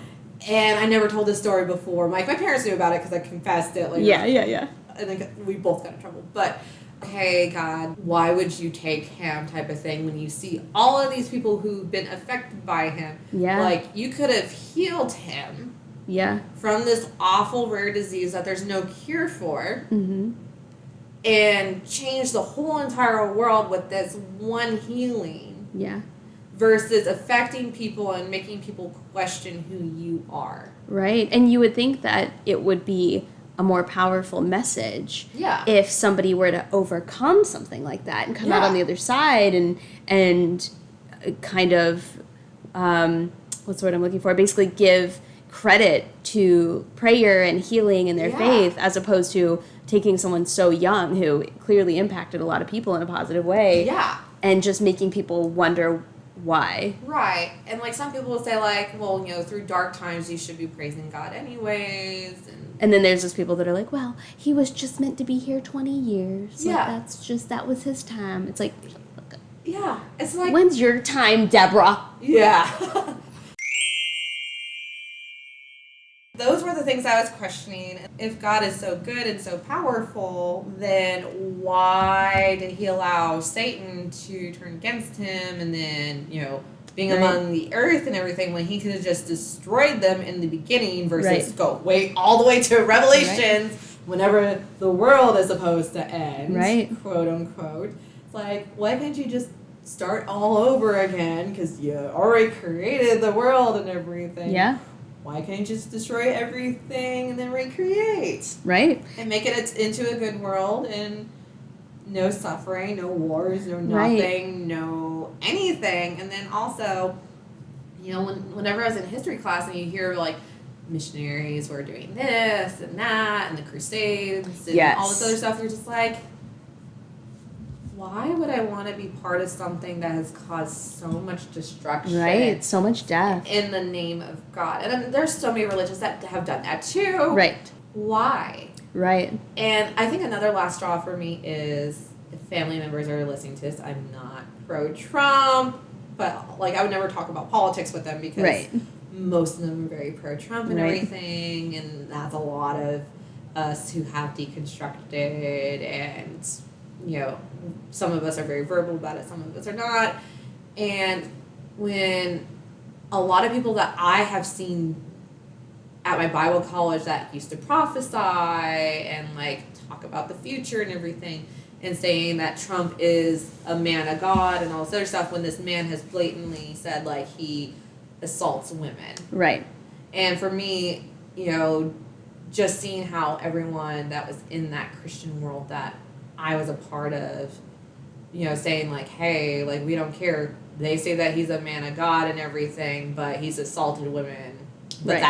[SPEAKER 1] And I never told this story before. Like, my parents knew about it because I confessed it later.
[SPEAKER 2] Yeah.
[SPEAKER 1] And then we both got in trouble. But, hey, God, why would you take him type of thing when you see all of these people who've been affected by him?
[SPEAKER 2] Yeah.
[SPEAKER 1] Like, you could have healed him.
[SPEAKER 2] Yeah.
[SPEAKER 1] From this awful rare disease that there's no cure for.
[SPEAKER 2] Mm-hmm.
[SPEAKER 1] And change the whole entire world with this one healing.
[SPEAKER 2] Yeah.
[SPEAKER 1] Versus affecting people and making people question who you are.
[SPEAKER 2] Right. And you would think that it would be a more powerful message if somebody were to overcome something like that and come out on the other side and kind of what's the word I'm looking for? Basically give credit to prayer and healing and their faith, as opposed to taking someone so young who clearly impacted a lot of people in a positive way and just making people wonder why.
[SPEAKER 1] Right. And like some people will say like, well, through dark times you should be praising God anyways.
[SPEAKER 2] And then there's those people that are like, well, he was just meant to be here 20 years.
[SPEAKER 1] Yeah.
[SPEAKER 2] Like, that was his time. It's like,
[SPEAKER 1] yeah. It's like,
[SPEAKER 2] when's your time, Deborah?
[SPEAKER 1] Yeah. Those were the things I was questioning. If God is so good and so powerful, then why did he allow Satan to turn against him and then, being among the earth and everything when he could have just destroyed them in the beginning versus go wait all the way to Revelations whenever the world is supposed to end, quote unquote. It's like, why can't you just start all over again because you already created the world and everything?
[SPEAKER 2] Yeah.
[SPEAKER 1] Why can't you just destroy everything and then recreate?
[SPEAKER 2] Right.
[SPEAKER 1] And make it into a good world and no suffering, no wars, no nothing, no anything. And then also, whenever I was in history class and you hear like missionaries were doing this and that and the Crusades and all this other stuff, you're just like, why would I want to be part of something that has caused so much destruction?
[SPEAKER 2] Right, so much death.
[SPEAKER 1] In the name of God. And then there's so many religions that have done that too.
[SPEAKER 2] Right.
[SPEAKER 1] Why?
[SPEAKER 2] Right.
[SPEAKER 1] And I think another last straw for me is if family members are listening to this, I'm not pro-Trump, but like I would never talk about politics with them because most of them are very pro-Trump and everything, and that's a lot of us who have deconstructed and some of us are very verbal about it, some of us are not. And when a lot of people that I have seen at my Bible college that used to prophesy and like talk about the future and everything, and saying that Trump is a man of God and all this other stuff, when this man has blatantly said like he assaults women.
[SPEAKER 2] Right.
[SPEAKER 1] And for me, you know, just seeing how everyone that was in that Christian world that I was a part of, you know, saying like, hey, like, we don't care. They say that he's a man of God and everything, but he's assaulted women. But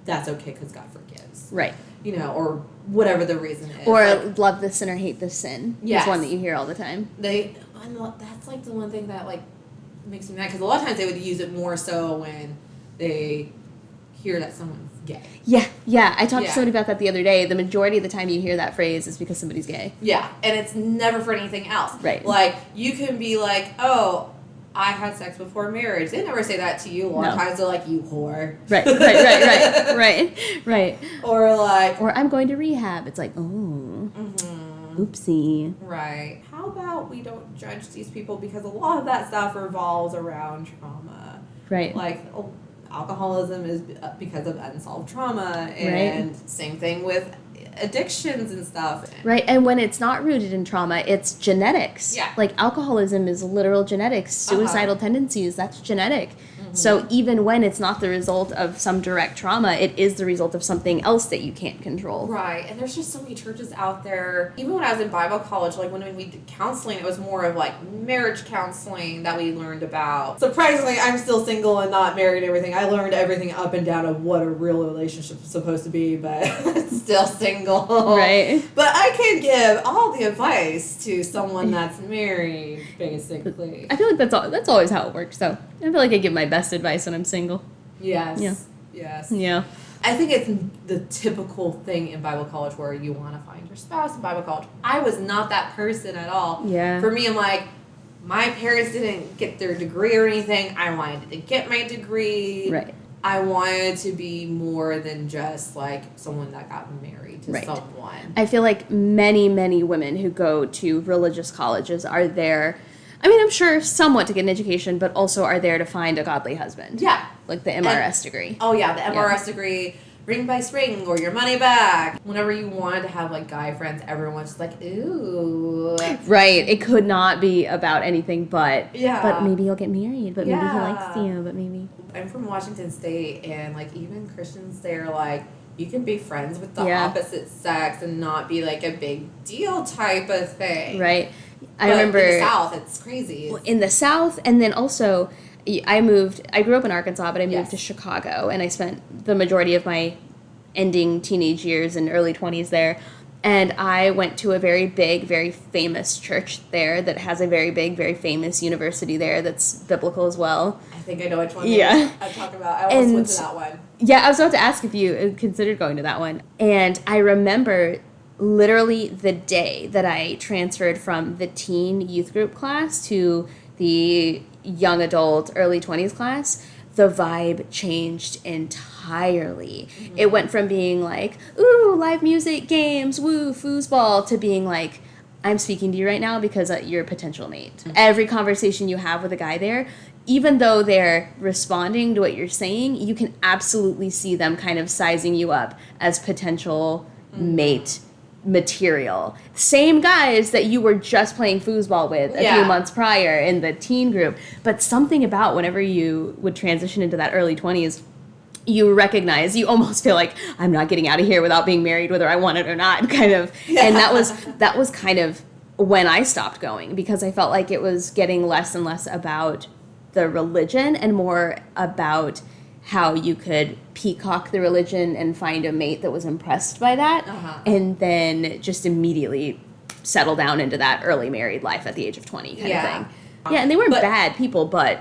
[SPEAKER 1] that's okay because God forgives.
[SPEAKER 2] Right.
[SPEAKER 1] You know, or whatever the reason is.
[SPEAKER 2] Or
[SPEAKER 1] like,
[SPEAKER 2] love the sin or hate the sin.
[SPEAKER 1] Yes.
[SPEAKER 2] Is one that you hear all the time.
[SPEAKER 1] That's like the one thing that like makes me mad, because a lot of times they would use it more so when they hear that someone's gay.
[SPEAKER 2] Yeah. I talked to somebody about that the other day. The majority of the time you hear that phrase is because somebody's gay.
[SPEAKER 1] Yeah, and it's never for anything else.
[SPEAKER 2] Right.
[SPEAKER 1] Like, you can be like, oh, I had sex before marriage. They never say that to you. A lot of times they're like, you whore.
[SPEAKER 2] Right.
[SPEAKER 1] Or like...
[SPEAKER 2] Or I'm going to rehab. It's like, oh, oopsie.
[SPEAKER 1] Right. How about we don't judge these people, because a lot of that stuff revolves around trauma.
[SPEAKER 2] Right.
[SPEAKER 1] Like, alcoholism is because of unsolved trauma, and same thing with addictions and stuff.
[SPEAKER 2] Right, and when it's not rooted in trauma, it's genetics.
[SPEAKER 1] Yeah.
[SPEAKER 2] Like, alcoholism is literal genetics. Suicidal tendencies, that's genetic. So even when it's not the result of some direct trauma, it is the result of something else that you can't control.
[SPEAKER 1] Right, and there's just so many churches out there. Even when I was in Bible college, like when we did counseling, it was more of like marriage counseling that we learned about. Surprisingly, I'm still single and not married and everything. I learned everything up and down of what a real relationship is supposed to be, but still single.
[SPEAKER 2] Right.
[SPEAKER 1] But I can give all the advice to someone that's married, basically.
[SPEAKER 2] I feel like that's always how it works, though. I feel like I give my best advice when I'm single.
[SPEAKER 1] Yes.
[SPEAKER 2] Yeah.
[SPEAKER 1] Yes.
[SPEAKER 2] Yeah.
[SPEAKER 1] I think it's the typical thing in Bible college where you want to find your spouse in Bible college. I was not that person at all.
[SPEAKER 2] Yeah.
[SPEAKER 1] For me, I'm like, my parents didn't get their degree or anything. I wanted to get my degree.
[SPEAKER 2] Right.
[SPEAKER 1] I wanted to be more than just like someone that got married to someone.
[SPEAKER 2] I feel like many, many women who go to religious colleges are there. I mean, I'm sure somewhat to get an education, but also are there to find a godly husband.
[SPEAKER 1] Yeah.
[SPEAKER 2] Like the MRS degree.
[SPEAKER 1] Oh, yeah, the MRS degree, ring by spring, or your money back. Whenever you wanted to have, like, guy friends, everyone's just like, ooh.
[SPEAKER 2] Right. It could not be about anything but,
[SPEAKER 1] yeah.
[SPEAKER 2] But maybe you'll get married, but maybe he likes you, but maybe.
[SPEAKER 1] I'm from Washington State, and, like, even Christians there, like, you can be friends with the opposite sex and not be, like, a big deal type of thing.
[SPEAKER 2] Right. I
[SPEAKER 1] But
[SPEAKER 2] remember
[SPEAKER 1] in the South, it's crazy.
[SPEAKER 2] In the South, and then also, I grew up in Arkansas, but I moved to Chicago, and I spent the majority of my ending teenage years and early 20s there, and I went to a very big, very famous church there that has a very big, very famous university there that's biblical as well.
[SPEAKER 1] I think I know which one
[SPEAKER 2] Yeah.
[SPEAKER 1] I'm talking about. I almost went to that one.
[SPEAKER 2] Yeah, I was about to ask if you considered going to that one. And I remember literally the day that I transferred from the teen youth group class to the young adult early 20s class, the vibe changed entirely. Mm-hmm. It went from being like, ooh, live music, games, woo, foosball, to being like, I'm speaking to you right now because you're a potential mate. Mm-hmm. Every conversation you have with a guy there, even though they're responding to what you're saying, you can absolutely see them kind of sizing you up as potential mate material. Same guys that you were just playing foosball with a few months prior in the teen group. But something about whenever you would transition into that early 20s, you recognize, you almost feel like, I'm not getting out of here without being married, whether I want it or not, kind of. Yeah. And that was kind of when I stopped going, because I felt like it was getting less and less about the religion and more about how you could peacock the religion and find a mate that was impressed by that, and then just immediately settle down into that early married life at the age of 20 kind of thing. Yeah, and they weren't bad people, but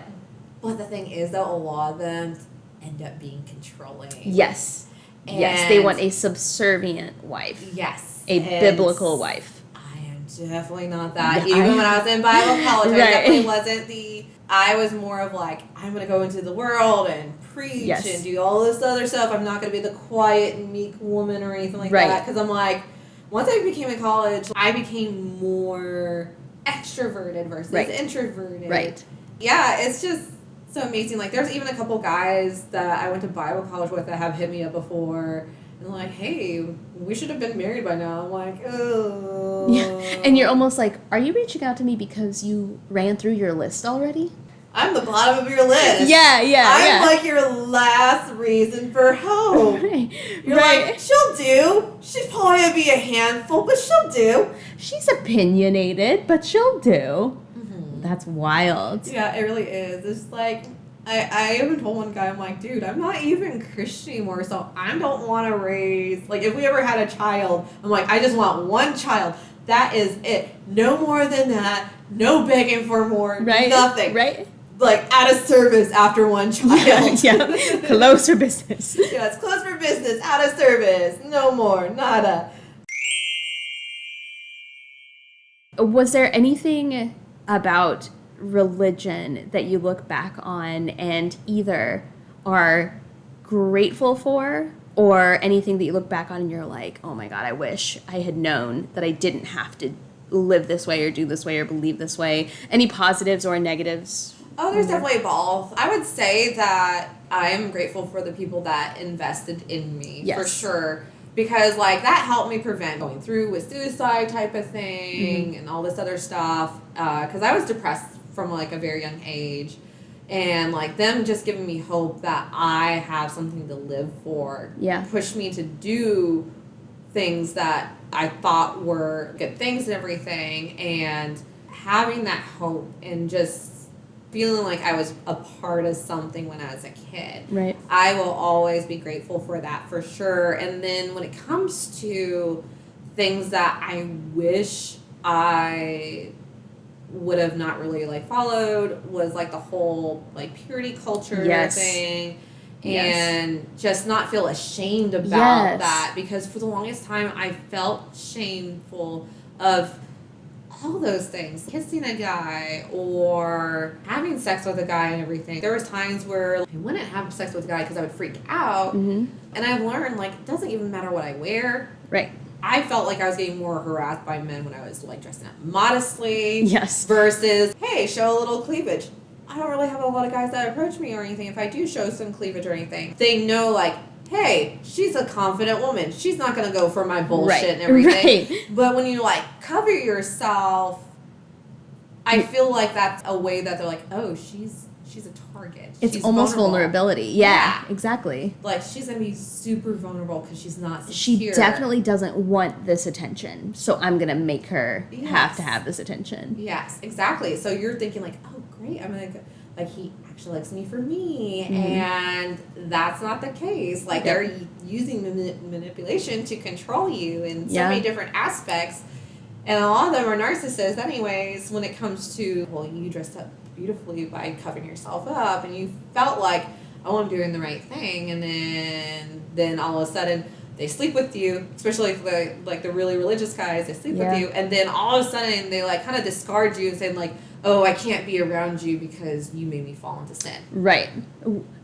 [SPEAKER 1] the thing is, though, a lot of them end up being controlling.
[SPEAKER 2] Yes. Yes, they want a subservient wife.
[SPEAKER 1] Yes.
[SPEAKER 2] A biblical wife.
[SPEAKER 1] I am definitely not that. Even when I was in Bible college, I definitely wasn't I was more of like, I'm going to go into the world and preach and do all this other stuff. I'm not going to be the quiet and meek woman or anything like that. Because I'm like, once I became in college, I became more extroverted versus introverted.
[SPEAKER 2] Right.
[SPEAKER 1] Yeah, it's just so amazing. Like, there's even a couple guys that I went to Bible college with that have hit me up before. And like, hey, we should have been married by now. I'm like, oh.
[SPEAKER 2] Yeah. And you're almost like, are you reaching out to me because you ran through your list already?
[SPEAKER 1] I'm the bottom of your list.
[SPEAKER 2] I'm
[SPEAKER 1] like your last reason for hope.
[SPEAKER 2] Right.
[SPEAKER 1] You're like, she'll do. She's probably going to be a handful, but she'll do.
[SPEAKER 2] She's opinionated, but she'll do. Mm-hmm. That's wild.
[SPEAKER 1] Yeah, it really is. It's like, I even told one guy, I'm like, dude, I'm not even Christian anymore, so I don't want to raise, like, if we ever had a child, I'm like, I just want one child. That is it. No more than that. No begging for more.
[SPEAKER 2] Right.
[SPEAKER 1] Nothing.
[SPEAKER 2] Right.
[SPEAKER 1] Like, out of service after one child.
[SPEAKER 2] Yeah. Close for business.
[SPEAKER 1] Yeah, it's close for business. Out of service. No more. Nada.
[SPEAKER 2] Was there anything about religion that you look back on and either are grateful for, or anything that you look back on and you're like, oh my God, I wish I had known that I didn't have to live this way or do this way or believe this way? Any positives or negatives?
[SPEAKER 1] Oh, there's definitely both. I would say that I am grateful for the people that invested in me, for sure. Because, like, that helped me prevent going through with suicide type of thing and all this other stuff. Because I was depressed from, like, a very young age. And, like, them just giving me hope that I have something to live for pushed me to do things that I thought were good things and everything. And having that hope and just feeling like I was a part of something when I was a kid.
[SPEAKER 2] Right.
[SPEAKER 1] I will always be grateful for that, for sure. And then when it comes to things that I wish I would have not really, like, followed, was, like, the whole, like, purity culture thing. And just not feel ashamed about that. Because for the longest time, I felt shameful of all those things. Kissing a guy or having sex with a guy and everything. There was times where I wouldn't have sex with a guy because I would freak out. And I've learned, like, it doesn't even matter what I wear.
[SPEAKER 2] Right.
[SPEAKER 1] I felt like I was getting more harassed by men when I was, like, dressing up modestly.
[SPEAKER 2] Yes.
[SPEAKER 1] Versus, hey, show a little cleavage. I don't really have a lot of guys that approach me or anything. If I do show some cleavage or anything, they know, like, hey, she's a confident woman. She's not going to go for my bullshit and everything. Right. But when you, like, cover yourself, I feel like that's a way that they're like, oh, she's a target.
[SPEAKER 2] It's almost vulnerability. Yeah, exactly.
[SPEAKER 1] Like, she's going to be super vulnerable because she's not secure.
[SPEAKER 2] She definitely doesn't want this attention, so I'm going to make her have to have this attention.
[SPEAKER 1] Yes, exactly. So you're thinking, like, oh, great, I'm going to, like, he actually likes me for me, and that's not the case. Like, they're using manipulation to control you in so many different aspects, and a lot of them are narcissists anyways when it comes to, well, you dressed up beautifully by covering yourself up, and you felt like, oh, I'm doing the right thing, and then all of a sudden they sleep with you, especially the really religious guys. They sleep with you, and then all of a sudden they, like, kind of discard you and say, like, oh, I can't be around you because you made me fall into sin.
[SPEAKER 2] Right.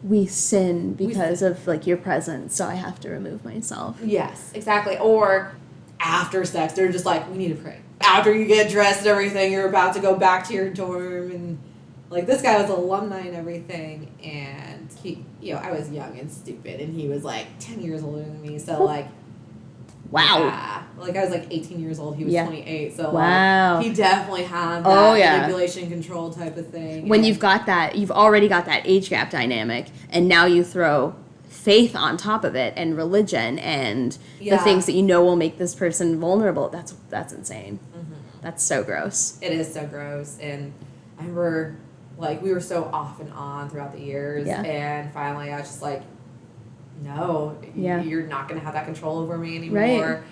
[SPEAKER 2] We sin because of, like, your presence, so I have to remove myself.
[SPEAKER 1] Yes, exactly. Or after sex, they're just like, we need to pray. After you get dressed and everything, you're about to go back to your dorm, and, like, this guy was alumni and everything, and he, I was young and stupid, and he was, like, 10 years older than me, so, like,
[SPEAKER 2] wow.
[SPEAKER 1] Yeah. Like, I was, like, 18 years old. He was 28. So,
[SPEAKER 2] wow.
[SPEAKER 1] Like, he definitely had that manipulation control type of thing.
[SPEAKER 2] When you've got that, you've already got that age gap dynamic, and now you throw faith on top of it, and religion, and the things that you know will make this person vulnerable. That's insane. That's so gross.
[SPEAKER 1] It is so gross. And I remember, like, we were so off and on throughout the years. And finally, I was just like, no, you're not going to have that control over me anymore. Right.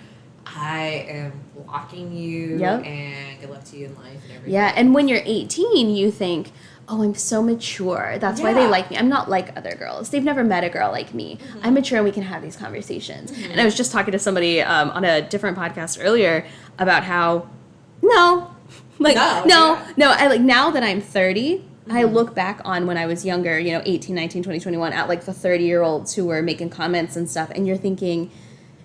[SPEAKER 1] I am blocking you, and good luck to you in life and everything.
[SPEAKER 2] Yeah, and when you're 18, you think, oh, I'm so mature. That's why they like me. I'm not like other girls. They've never met a girl like me. I'm mature, and we can have these conversations. And I was just talking to somebody on a different podcast earlier about how, no. I, like, now that I'm 30, I look back on when I was younger, 18, 19, 20, 21, at, like, the 30-year-olds who were making comments and stuff, and you're thinking,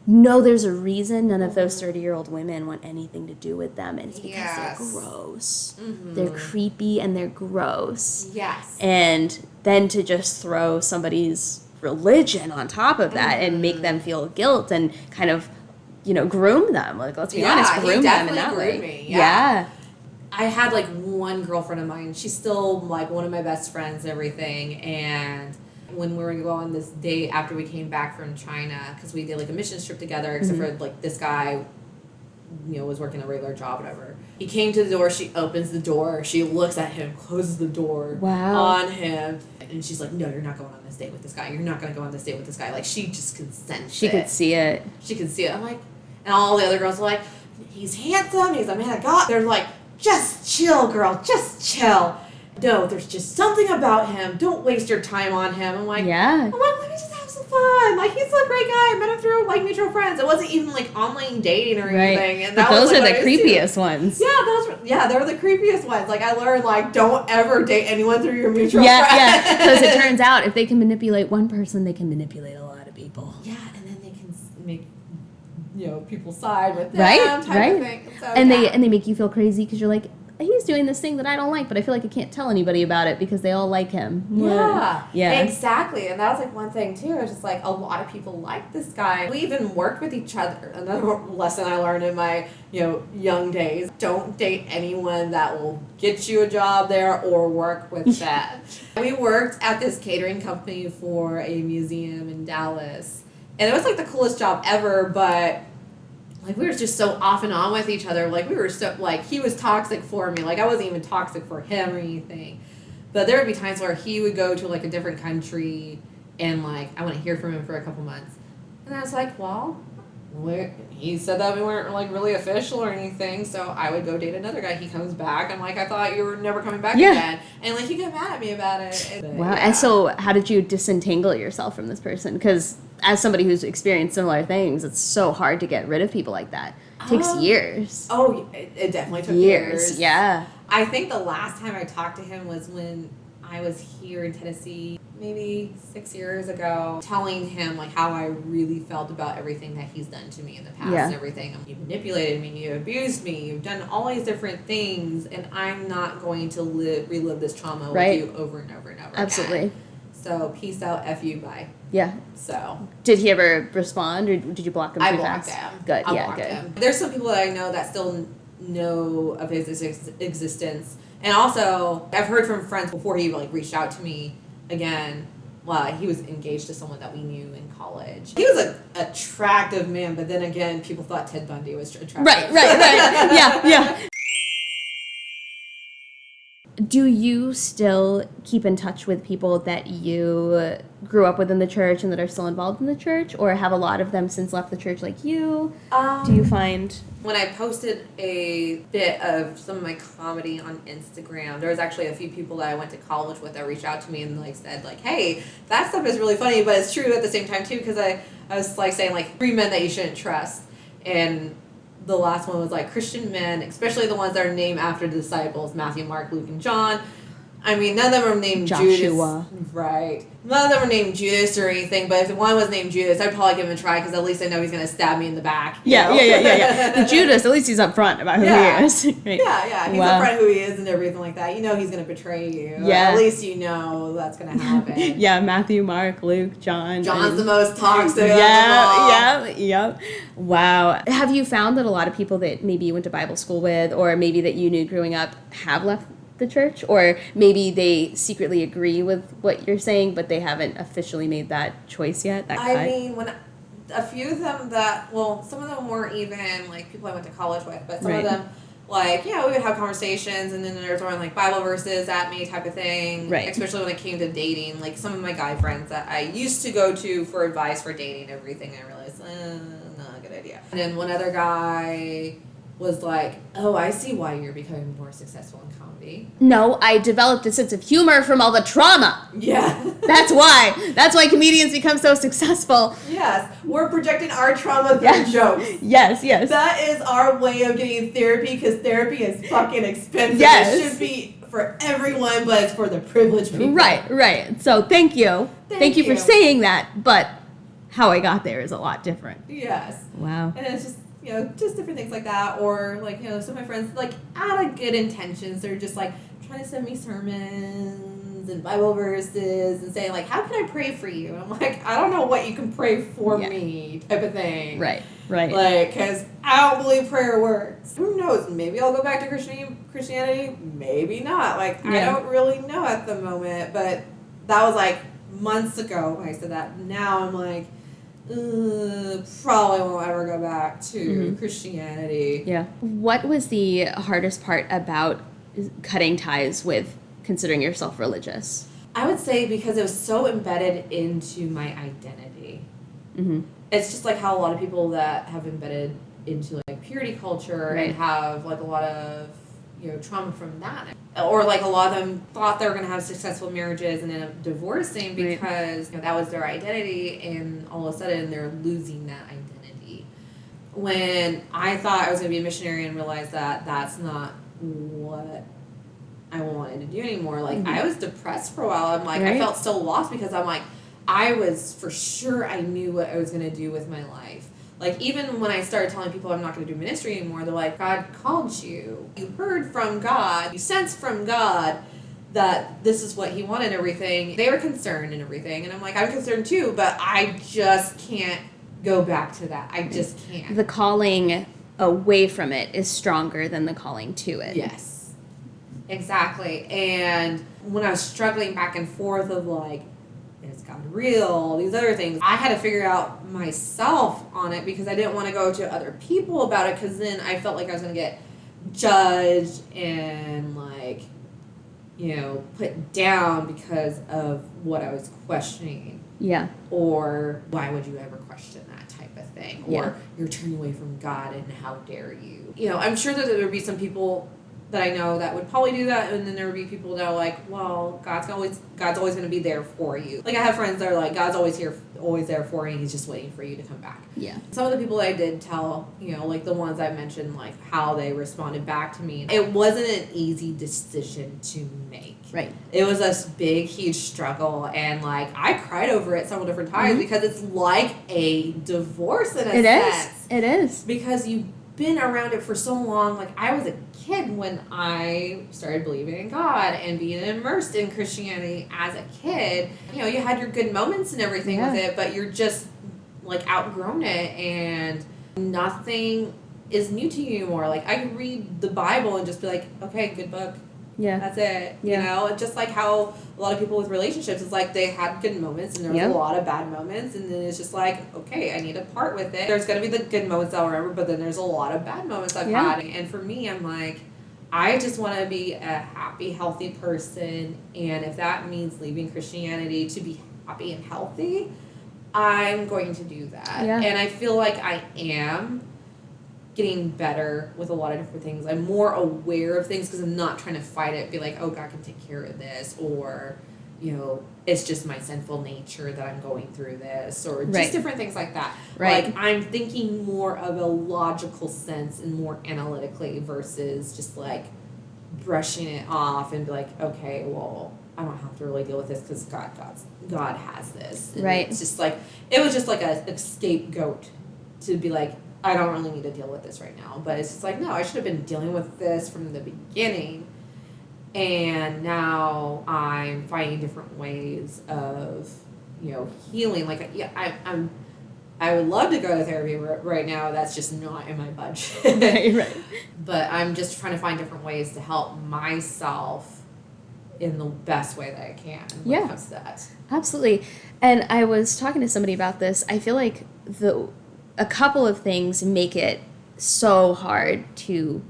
[SPEAKER 2] know there's a reason none of those 30-year-old women want anything to do with them, and it's because they're gross. They're creepy and they're gross.
[SPEAKER 1] Yes.
[SPEAKER 2] And then to just throw somebody's religion on top of that and make them feel guilt and kind of, groom them. Like, let's be honest, groom them in that way.
[SPEAKER 1] Me. Yeah. I had like one girlfriend of mine. She's still like one of my best friends and everything. And when we were going to go on this date after we came back from China, because we did like a missions trip together, except for like this guy, was working a regular job, whatever. He came to the door. She opens the door. She looks at him, closes the door on him. And she's like, no, you're not going on this date with this guy. You're not going to go on this date with this guy. Like, she just could sense
[SPEAKER 2] She could see it.
[SPEAKER 1] She could see it. I'm like, and all the other girls were like, he's handsome. He's a man of God. They're like, just chill, girl. Just chill. No, there's just something about him. Don't waste your time on him. I'm like, let me just have some fun. Like, he's a great guy. I met him through, like, mutual friends. It wasn't even, like, online dating or anything. And
[SPEAKER 2] but those are the creepiest ones.
[SPEAKER 1] Yeah, they were the creepiest ones. Like, I learned, like, don't ever date anyone through your mutual friends.
[SPEAKER 2] Yeah, because it turns out if they can manipulate one person, they can manipulate a lot of people.
[SPEAKER 1] Yeah, and then they can make, people side with them type of thing. So,
[SPEAKER 2] and they make you feel crazy because you're like, he's doing this thing that I don't like, but I feel like I can't tell anybody about it because they all like him.
[SPEAKER 1] Yeah, exactly. And that was like one thing too. It was just like a lot of people like this guy. We even worked with each other. Another lesson I learned in my young days: don't date anyone that will get you a job there or work with them. We worked at this catering company for a museum in Dallas, and it was like the coolest job ever, but like, we were just so off and on with each other. Like, we were so, like, he was toxic for me. Like, I wasn't even toxic for him or anything. But there would be times where he would go to, like, a different country and, like, I wouldn't hear from him for a couple months. And I was like, well, he said that we weren't, like, really official or anything. So I would go date another guy. He comes back. I'm like, I thought you were never coming back again. And, like, he got mad at me about it. And,
[SPEAKER 2] wow. And so how did you disentangle yourself from this person? Because as somebody who's experienced similar things, it's so hard to get rid of people like that. It takes years.
[SPEAKER 1] Oh, it definitely took years.
[SPEAKER 2] Yeah.
[SPEAKER 1] I think the last time I talked to him was when I was here in Tennessee, maybe 6 years ago, telling him like how I really felt about everything that he's done to me in the past and everything. You manipulated me, you abused me, you've done all these different things, and I'm not going to relive this trauma with you over and over and over again. So peace out, F you, bye.
[SPEAKER 2] Yeah.
[SPEAKER 1] So.
[SPEAKER 2] Did he ever respond, or did you block him too fast?
[SPEAKER 1] I blocked him.
[SPEAKER 2] Good,
[SPEAKER 1] I blocked him. There's some people that I know that still know of his existence. And also, I've heard from friends before he like reached out to me again. Well, he was engaged to someone that we knew in college. He was an attractive man, but then again, people thought Ted Bundy was attractive.
[SPEAKER 2] Right. Yeah. Do you still keep in touch with people that you grew up with in the church and that are still involved in the church, or have a lot of them since left the church like you? Do you find...
[SPEAKER 1] When I posted a bit of some of my comedy on Instagram, there was actually a few people that I went to college with that reached out to me and like said like, hey, that stuff is really funny, but it's true at the same time too, because I was like saying like 3 men that you shouldn't trust, and the last one was like Christian men, especially the ones that are named after the disciples, Matthew, Mark, Luke, and John. I mean, none of them are named
[SPEAKER 2] Joshua.
[SPEAKER 1] Judas. Right. None of them are named Judas or anything, but if one was named Judas, I'd probably give him a try because at least I know he's going to stab me in the back.
[SPEAKER 2] Yeah. Judas, at least he's upfront about who he is. Right.
[SPEAKER 1] Yeah. He's upfront who he is and everything like that. You know he's going to betray you.
[SPEAKER 2] Yeah.
[SPEAKER 1] At least you know that's going to happen.
[SPEAKER 2] Yeah, Matthew, Mark, Luke, John.
[SPEAKER 1] John's the most toxic.
[SPEAKER 2] Yeah. Wow. Have you found that a lot of people that maybe you went to Bible school with, or maybe that you knew growing up, have left the church, or maybe they secretly agree with what you're saying, but they haven't officially made that choice yet?
[SPEAKER 1] I mean, when a few of them some of them weren't even like people I went to college with, but some of them, like, we would have conversations, and then they're throwing like Bible verses at me type of thing. Right. Especially when it came to dating, like some of my guy friends that I used to go to for advice for dating and everything, I realized, not a good idea. And then one other guy was like, oh, I see why you're becoming more successful in comedy.
[SPEAKER 2] No, I developed a sense of humor from all the trauma.
[SPEAKER 1] Yeah.
[SPEAKER 2] That's why. That's why comedians become so successful.
[SPEAKER 1] Yes. We're projecting our trauma through jokes.
[SPEAKER 2] Yes.
[SPEAKER 1] That is our way of getting therapy, because therapy is fucking expensive.
[SPEAKER 2] Yes.
[SPEAKER 1] It should be for everyone, but it's for the privileged people.
[SPEAKER 2] Right. So thank you. Thank you for saying that, but how I got there is a lot different.
[SPEAKER 1] Yes.
[SPEAKER 2] Wow.
[SPEAKER 1] And it's just, just different things like that. Or, like, some of my friends, like, out of good intentions, they're just, like, trying to send me sermons and Bible verses and saying, like, how can I pray for you? And I'm like, I don't know what you can pray for me type of thing.
[SPEAKER 2] Right.
[SPEAKER 1] Like, because I don't believe prayer works. Who knows? Maybe I'll go back to Christianity. Maybe not. Like, I don't really know at the moment. But that was, like, months ago when I said that. Now I'm like, probably won't ever go back to Christianity.
[SPEAKER 2] Yeah. What was the hardest part about cutting ties with considering yourself religious?
[SPEAKER 1] I would say because it was so embedded into my identity. Mm-hmm. It's just like how a lot of people that have embedded into like purity culture and have like a lot of trauma from that, or like a lot of them thought they were going to have successful marriages and end up divorcing because that was their identity, and all of a sudden they're losing that identity. When I thought I was going to be a missionary and realized that that's not what I wanted to do anymore, like I was depressed for a while. I'm like I felt so lost because I'm like I was for sure I knew what I was going to do with my life. Like, even when I started telling people I'm not going to do ministry anymore, they're like, God called you. You heard from God. You sensed from God that this is what he wanted and everything. They were concerned and everything. And I'm like, I'm concerned too, but I just can't go back to that. I just can't.
[SPEAKER 2] The calling away from it is stronger than the calling to it.
[SPEAKER 1] Yes, exactly. And when I was struggling back and forth of like, is God real? These other things. I had to figure out myself on it because I didn't want to go to other people about it because then I felt like I was going to get judged and like, put down because of what I was questioning.
[SPEAKER 2] Yeah.
[SPEAKER 1] Or why would you ever question that type of thing? Or you're turning away from God and how dare you? I'm sure that there would be some people that I know that would probably do that, and then there would be people that are like, well, God's always going to be there for you. Like I have friends that are like, God's always there for you, he's just waiting for you to come back.
[SPEAKER 2] Yeah. Some
[SPEAKER 1] of the people that I did tell, like the ones I mentioned, like how they responded back to me, it wasn't an easy decision to make.
[SPEAKER 2] Right.
[SPEAKER 1] It was a big, huge struggle, and like I cried over it several different times because it's like a divorce in a sense.
[SPEAKER 2] It is.
[SPEAKER 1] Because you've been around it for so long. Like I was a kid when I started believing in God and being immersed in Christianity as a kid. You had your good moments and everything with it, but you're just like outgrown it and nothing is new to you anymore. Like I could read the Bible and just be like, okay, good book. Yeah. That's it. Yeah. Just like how a lot of people with relationships, it's like they had good moments and there was a lot of bad moments, and then it's just like, okay, I need to part with it. There's going to be the good moments I'll remember, but then there's a lot of bad moments I've had. And for me, I'm like, I just want to be a happy, healthy person, and if that means leaving Christianity to be happy and healthy, I'm going to do that. Yeah. And I feel like I am getting better with a lot of different things. I'm more aware of things because I'm not trying to fight it, be like, oh, God can take care of this, or, it's just my sinful nature that I'm going through this, or just different things like that. Right. Like, I'm thinking more of a logical sense and more analytically versus just, like, brushing it off and be like, okay, well, I don't have to really deal with this because God has this. And it's just like, it was just like a scapegoat to be like, I don't really need to deal with this right now. But it's just like, no, I should have been dealing with this from the beginning. And now I'm finding different ways of, healing. Like, I would love to go to therapy right now. That's just not in my budget. Right. But I'm just trying to find different ways to help myself in the best way that I can when it comes to that.
[SPEAKER 2] Absolutely. And I was talking to somebody about this. I feel like a couple of things make it so hard to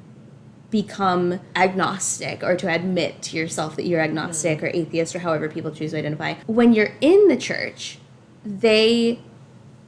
[SPEAKER 2] become agnostic or to admit to yourself that you're agnostic or atheist or however people choose to identify. When you're in the church, they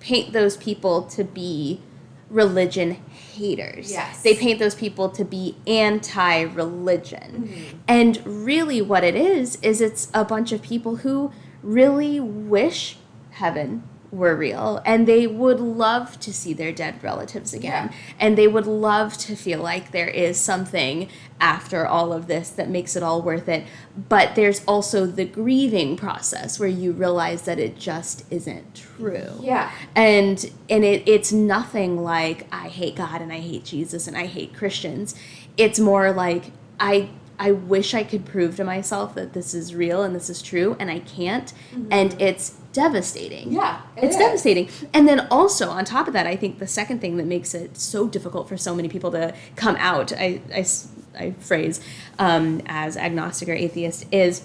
[SPEAKER 2] paint those people to be religion haters.
[SPEAKER 1] Yes.
[SPEAKER 2] They paint those people to be anti-religion. Mm-hmm. And really what it is it's a bunch of people who really wish heaven were real, and they would love to see their dead relatives again,
[SPEAKER 1] Yeah.
[SPEAKER 2] and they would love to feel like there is something after all of this that makes it all worth it. But there's also the grieving process where you realize that it just isn't true.
[SPEAKER 1] Yeah.
[SPEAKER 2] And it's nothing like I hate God and I hate Jesus and I hate Christians. It's more like I wish I could prove to myself that this is real and this is true, and I can't. Mm-hmm. And it's devastating.
[SPEAKER 1] Yeah,
[SPEAKER 2] it's devastating. And then also on top of that, I think the second thing that makes it so difficult for so many people to come out, I phrase as agnostic or atheist, is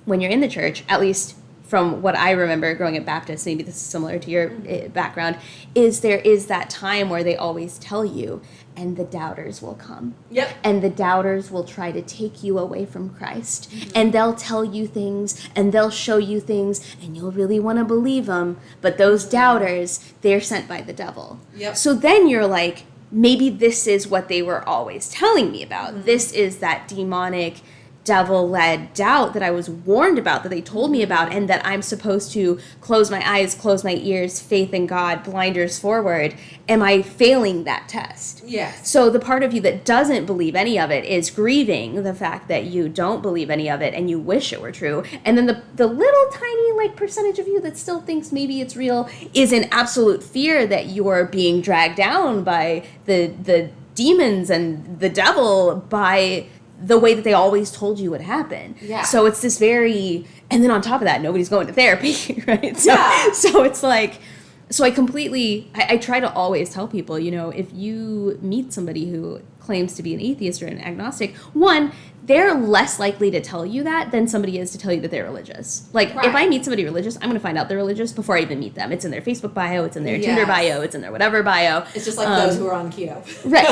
[SPEAKER 2] when you're in the church, at least from what I remember growing up Baptist, maybe this is similar to your background, is there is that time where they always tell you, and the doubters will come.
[SPEAKER 1] Yep.
[SPEAKER 2] And the doubters will try to take you away from Christ. Mm-hmm. And they'll tell you things, and they'll show you things, and you'll really want to believe them. But those doubters, they're sent by the devil.
[SPEAKER 1] Yep.
[SPEAKER 2] So then you're like, maybe this is what they were always telling me about. Mm-hmm. This is that demonic, devil-led doubt that I was warned about, that they told me about, and that I'm supposed to close my eyes, close my ears, faith in God, blinders forward. Am I failing that test?
[SPEAKER 1] Yes.
[SPEAKER 2] So the part of you that doesn't believe any of it is grieving the fact that you don't believe any of it and you wish it were true. And then the little tiny percentage of you that still thinks maybe it's real is in absolute fear that you're being dragged down by the demons and the devil by the way that they always told you would happen.
[SPEAKER 1] Yeah.
[SPEAKER 2] So it's this very, and then on top of that, nobody's going to therapy, right? So,
[SPEAKER 1] yeah.
[SPEAKER 2] So it's like, so I try to always tell people, if you meet somebody who claims to be an atheist or an agnostic, one, they're less likely to tell you that than somebody is to tell you that they're religious. Like,
[SPEAKER 1] right.
[SPEAKER 2] If I meet somebody religious, I'm going to find out they're religious before I even meet them. It's in their Facebook bio, it's in their Tinder bio, it's in their whatever bio.
[SPEAKER 1] It's just like those who are on keto.
[SPEAKER 2] Right.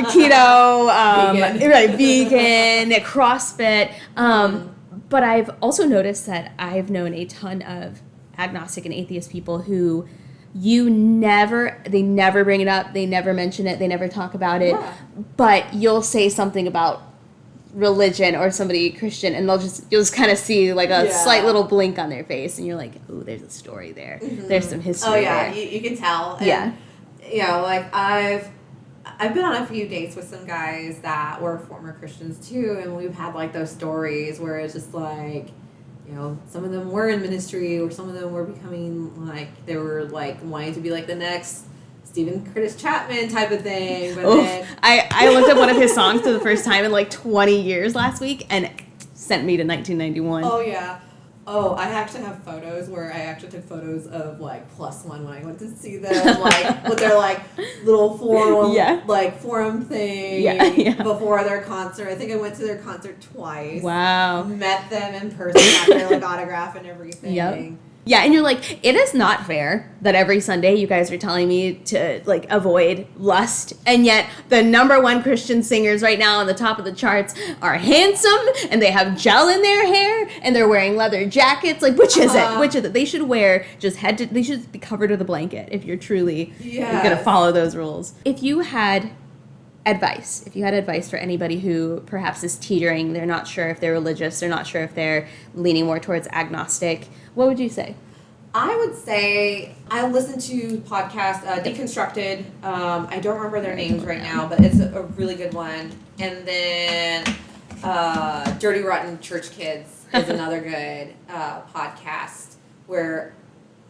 [SPEAKER 2] Keto, vegan, CrossFit. But I've also noticed that I've known a ton of agnostic and atheist people who they never bring it up, they never mention it, they never talk about it, but you'll say something about religion or somebody Christian, and you'll just kind of see like a slight little blink on their face, and you're like, oh, there's a story there. Mm-hmm. There's some history there.
[SPEAKER 1] You can tell.
[SPEAKER 2] And,
[SPEAKER 1] I've been on a few dates with some guys that were former Christians too, and we've had like those stories where it's just like, some of them were in ministry, or some of them were becoming they were wanting to be like the next Stephen Curtis Chapman type of thing. But then
[SPEAKER 2] I looked up one of his songs for the first time in 20 years last week, and it sent me to 1991.
[SPEAKER 1] Oh yeah. Oh, I actually have photos where I actually took photos of +1 when I went to see them, with their little forum thing before their concert. I think I went to their concert twice. Wow. Met them in person, got their autograph and everything.
[SPEAKER 2] Yep. Yeah, and you're like, it is not fair that every Sunday you guys are telling me to avoid lust, and yet the #1 Christian singers right now on the top of the charts are handsome, and they have gel in their hair, and they're wearing leather jackets. Which is it? Which is it? They should wear they should be covered with a blanket if you're truly going to follow those rules. If you had advice for anybody who perhaps is teetering, they're not sure if they're religious, they're not sure if they're leaning more towards agnostic, what would you say?
[SPEAKER 1] I would say I listen to podcasts, Deconstructed. I don't remember their names right now, but it's a really good one. And then Dirty Rotten Church Kids is another good podcast, where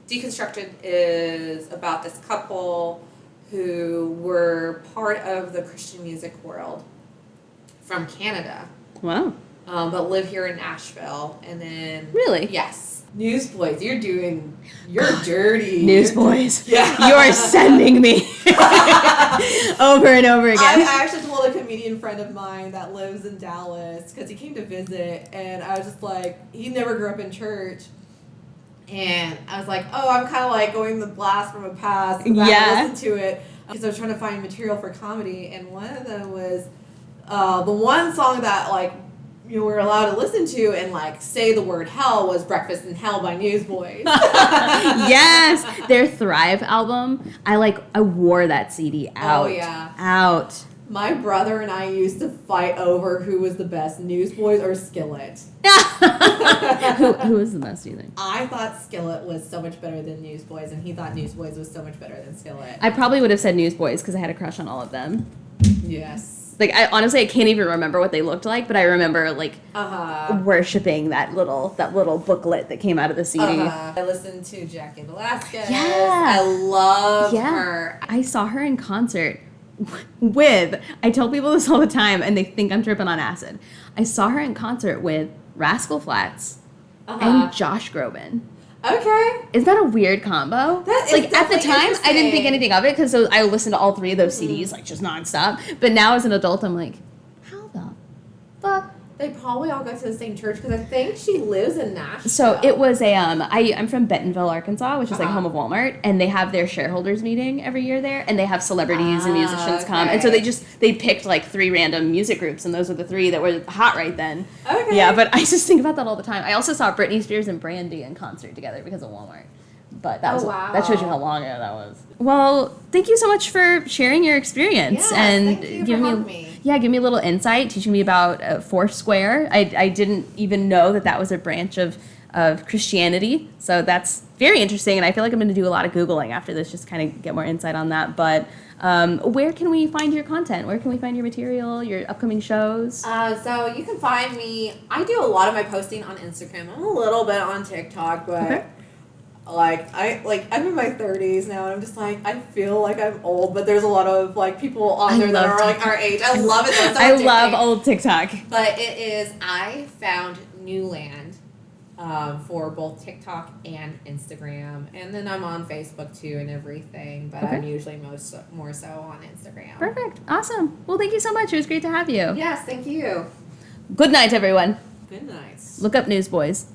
[SPEAKER 1] Deconstructed is about this couple who were part of the Christian music world from Canada.
[SPEAKER 2] Wow.
[SPEAKER 1] But live here in Nashville. And then...
[SPEAKER 2] Really?
[SPEAKER 1] Yes. Newsboys, you're dirty.
[SPEAKER 2] Newsboys. Yeah. You are sending me over and over again.
[SPEAKER 1] I actually told a comedian friend of mine that lives in Dallas, because he came to visit, and I was just he never grew up in church. And I was like, oh, I'm kind of going the blast from a past. I listened to it because I was trying to find material for comedy. And one of them was the one song that you were allowed to listen to and say the word hell was Breakfast in Hell by Newsboys.
[SPEAKER 2] Yes. Their Thrive album. I wore that CD out.
[SPEAKER 1] Oh, yeah.
[SPEAKER 2] Out.
[SPEAKER 1] My brother and I used to fight over who was the best, Newsboys or Skillet.
[SPEAKER 2] Who was the best, do you think?
[SPEAKER 1] I thought Skillet was so much better than Newsboys, and he thought Newsboys was so much better than Skillet.
[SPEAKER 2] I probably would have said Newsboys because I had a crush on all of them.
[SPEAKER 1] Yes.
[SPEAKER 2] Like, I can't even remember what they looked like, but I remember, like, worshipping that little booklet that came out of the CD.
[SPEAKER 1] I listened to Jackie Velasquez.
[SPEAKER 2] Yeah.
[SPEAKER 1] I love her.
[SPEAKER 2] I saw her in concert with, I tell people this all the time, and they think I'm tripping on acid. I saw her in concert with Rascal Flatts and Josh Groban.
[SPEAKER 1] Okay.
[SPEAKER 2] Isn't that a weird combo?
[SPEAKER 1] That is
[SPEAKER 2] like, at the time, I didn't think
[SPEAKER 1] interesting.
[SPEAKER 2] anything of it because I listened to all three of those CDs, like, just nonstop. But now as an adult, I'm like, how the fuck?
[SPEAKER 1] They probably all go to the same church because I think she lives in Nashville.
[SPEAKER 2] So it was I'm from Bentonville, Arkansas, which is like home of Walmart, and they have their shareholders meeting every year there, and they have celebrities and musicians come, and so they picked like 3 random music groups, and those were the 3 that were hot right then.
[SPEAKER 1] Okay.
[SPEAKER 2] Yeah, but I just think about that all the time. I also saw Britney Spears and Brandy in concert together because of Walmart. But that that shows you how long ago that was. Well, thank you so much for sharing your experience and
[SPEAKER 1] thank you
[SPEAKER 2] giving
[SPEAKER 1] for
[SPEAKER 2] me give me a little insight, teaching me about Foursquare. I didn't even know that was a branch of Christianity, so that's very interesting. And I feel like I'm going to do a lot of Googling after this, just kind of get more insight on that. But where can we find your content? Where can we find your material, your upcoming shows?
[SPEAKER 1] So you can find me. I do a lot of my posting on Instagram. I'm a little bit on TikTok, but.
[SPEAKER 2] Okay.
[SPEAKER 1] I'm in my 30s now, and I'm just like, I feel like I'm old, but there's a lot of like people on there that are like our age. I love it. So
[SPEAKER 2] I love old TikTok.
[SPEAKER 1] But it is I found Newland for both TikTok and Instagram, and then I'm on Facebook too and everything. But I'm usually more so on Instagram.
[SPEAKER 2] Perfect. Awesome. Well, thank you so much. It was great to have you.
[SPEAKER 1] Yes, thank you.
[SPEAKER 2] Good night, everyone.
[SPEAKER 1] Good night.
[SPEAKER 2] Look up Newsboys.